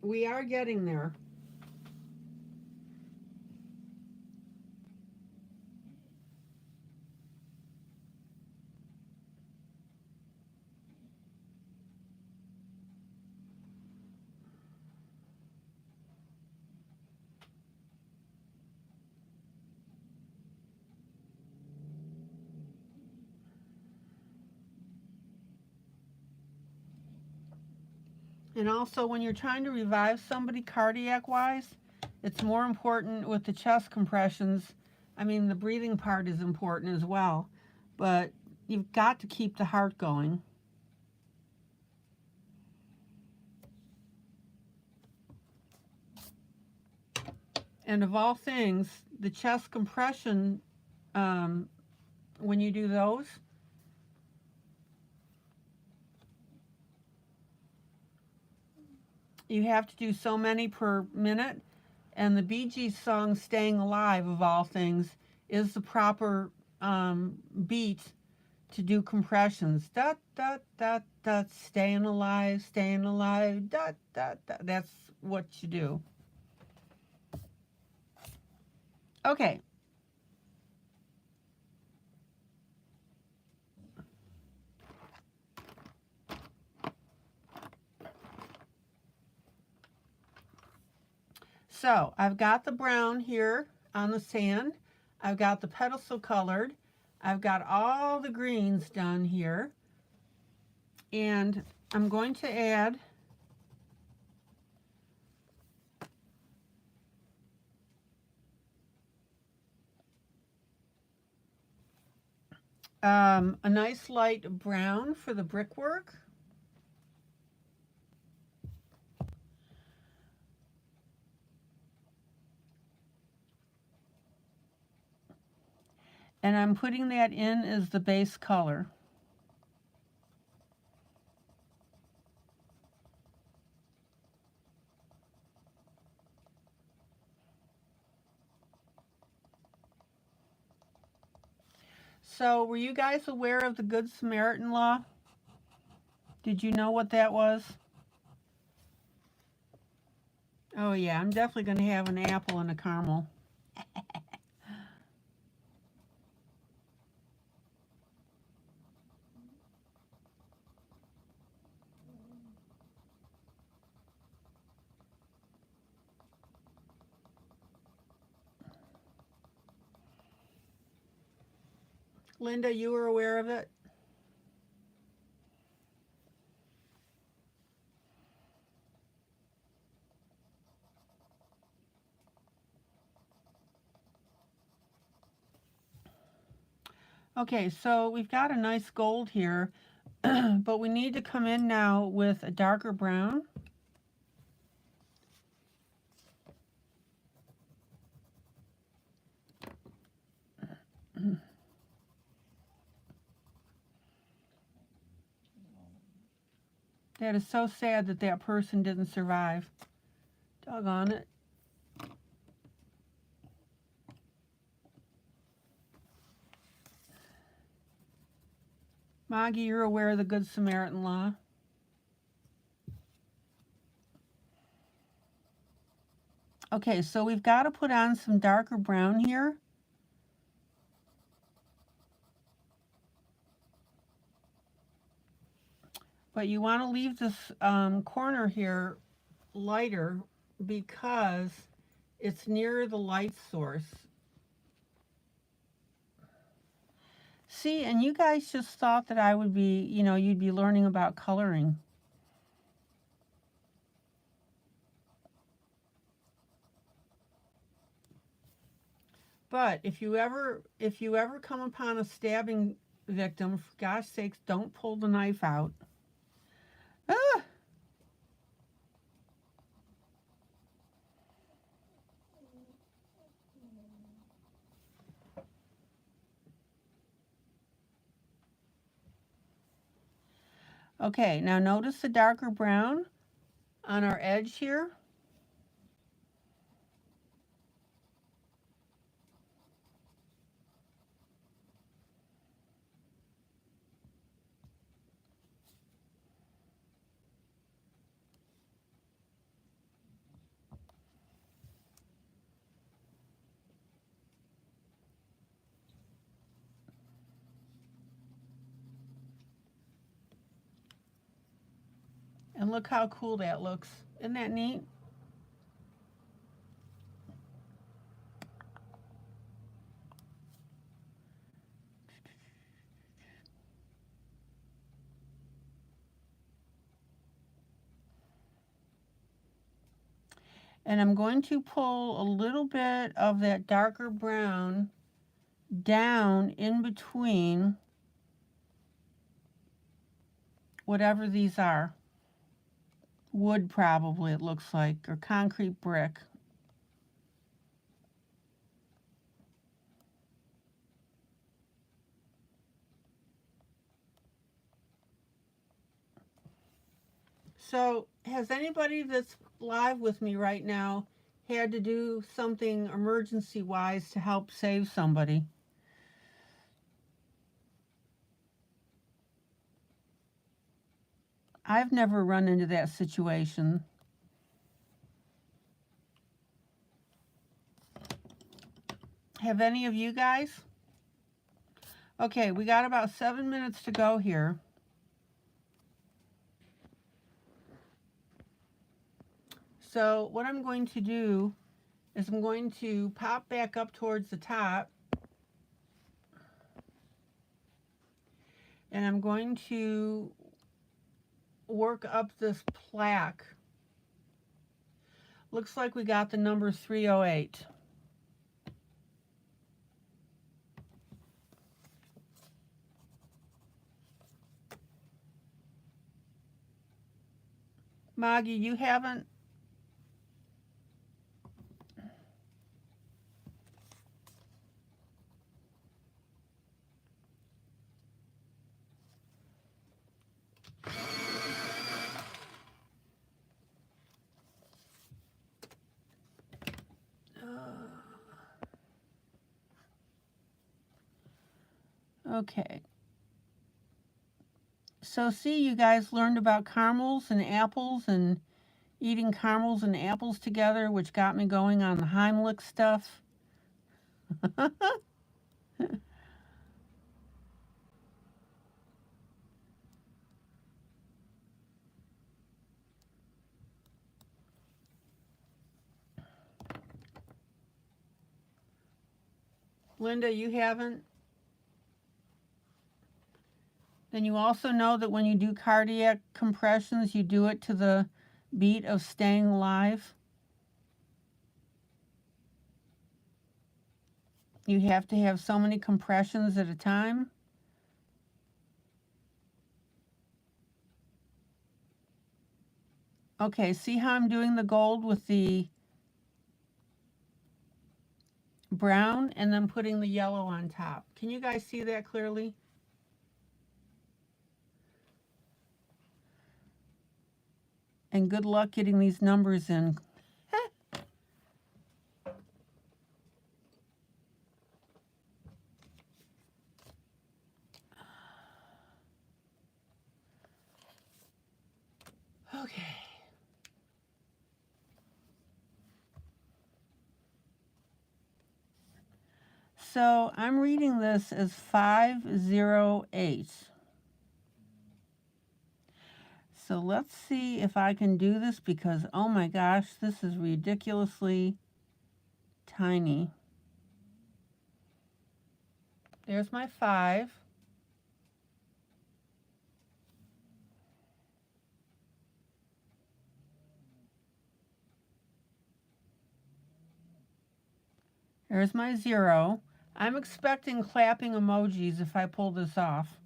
We are getting there. And also, when you're trying to revive somebody cardiac-wise, it's more important with the chest compressions. I mean, the breathing part is important as well, but you've got to keep the heart going. And of all things, the chest compression, when you do those, you have to do so many per minute. And the Bee Gees song Staying Alive, of all things, is the proper beat to do compressions. Dot, dot, dot, dot, staying alive, dot, dot, dot. That's what you do. Okay. So I've got the brown here on the sand. I've got the pedestal colored. I've got all the greens done here. And I'm going to add a nice light brown for the brickwork. And I'm putting that in as the base color. So, were you guys aware of the Good Samaritan law? Did you know what that was? Oh yeah, I'm definitely going to have an apple and a caramel. Linda, you were aware of it? Okay, so we've got a nice gold here, but we need to come in now with a darker brown. That is so sad that that person didn't survive. Doggone it. Maggie, you're aware of the Good Samaritan law? Okay, so we've got to put on some darker brown here. But you want to leave this corner here lighter because it's near the light source. See, and you guys just thought that I would be, you'd be learning about coloring. But if you ever come upon a stabbing victim, for gosh sakes, don't pull the knife out. Ah! Okay, now notice the darker brown on our edge here. And look how cool that looks. Isn't that neat? And I'm going to pull a little bit of that darker brown down in between whatever these are. Wood probably, it looks like, or concrete brick. So has anybody that's live with me right now had to do something emergency wise to help save somebody? I've never run into that situation. Have any of you guys? Okay, we got about 7 minutes to go here. So what I'm going to do is I'm going to pop back up towards the top, and I'm going to work up this plaque. Looks like we got the number 308. Maggie, you haven't? Okay. So see, you guys learned about caramels and apples and eating caramels and apples together, which got me going on the Heimlich stuff. Linda, you haven't? Then you also know that when you do cardiac compressions, you do it to the beat of staying alive. You have to have so many compressions at a time. Okay, see how I'm doing the gold with the brown and then putting the yellow on top. Can you guys see that clearly? And good luck getting these numbers in. Okay. So I'm reading this as 508. So let's see if I can do this because, oh my gosh, this is ridiculously tiny. There's my 5. There's my 0. I'm expecting clapping emojis if I pull this off.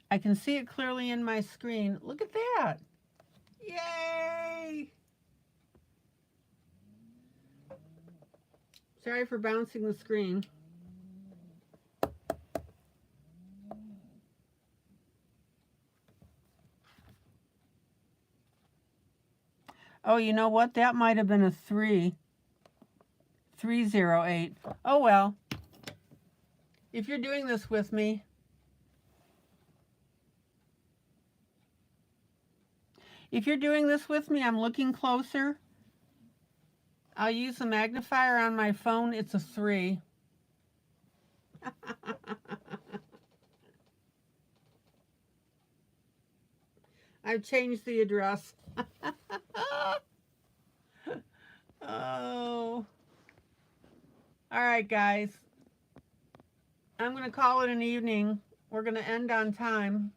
I can see it clearly in my screen. Look at that. Yay! Sorry for bouncing the screen. Oh, you know what? That might have been a 3. 308. Oh well. If you're doing this with me, I'm looking closer. I'll use the magnifier on my phone. It's a 3. I've changed the address. Oh. All right, guys. I'm going to call it an evening. We're going to end on time.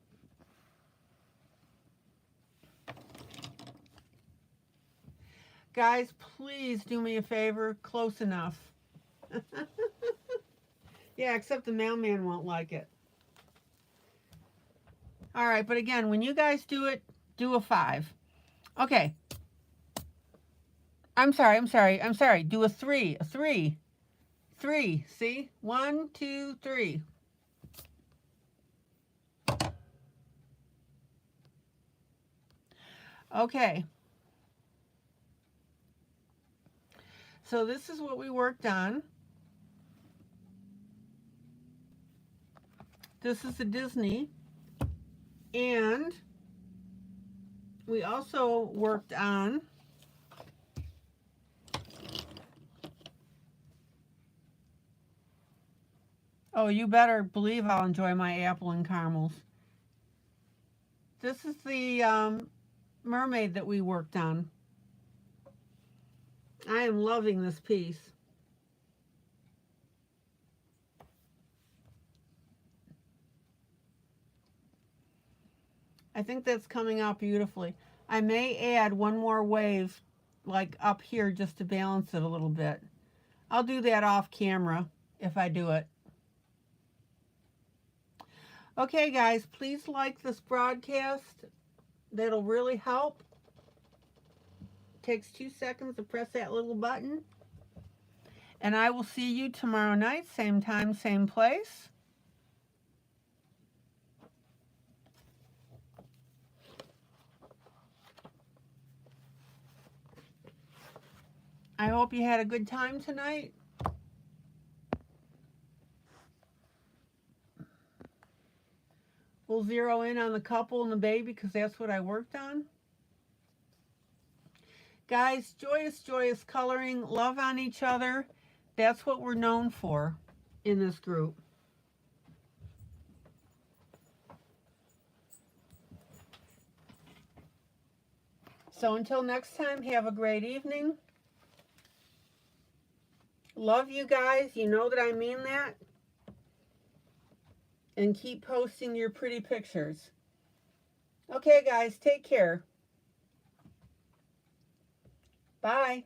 Guys, please do me a favor. Close enough. Yeah, except the mailman won't like it. All right, but again, when you guys do it, do a 5. Okay. I'm sorry. Do a 3. A 3. 3. See? 1, 2, 3. Okay. So this is what we worked on. This is the Disney. And we also worked on oh, you better believe I'll enjoy my apple and caramels. This is the mermaid that we worked on. I am loving this piece. I think that's coming out beautifully. I may add one more wave like up here just to balance it a little bit. I'll do that off camera if I do it. Okay guys, please like this broadcast. That'll really help. Takes 2 seconds to press that little button. And I will see you tomorrow night, same time, same place. I hope you had a good time tonight. We'll zero in on the couple and the baby because that's what I worked on. Guys, joyous, joyous coloring, love on each other. That's what we're known for in this group. So until next time, have a great evening. Love you guys. You know that I mean that. And keep posting your pretty pictures. Okay, guys, take care. Bye.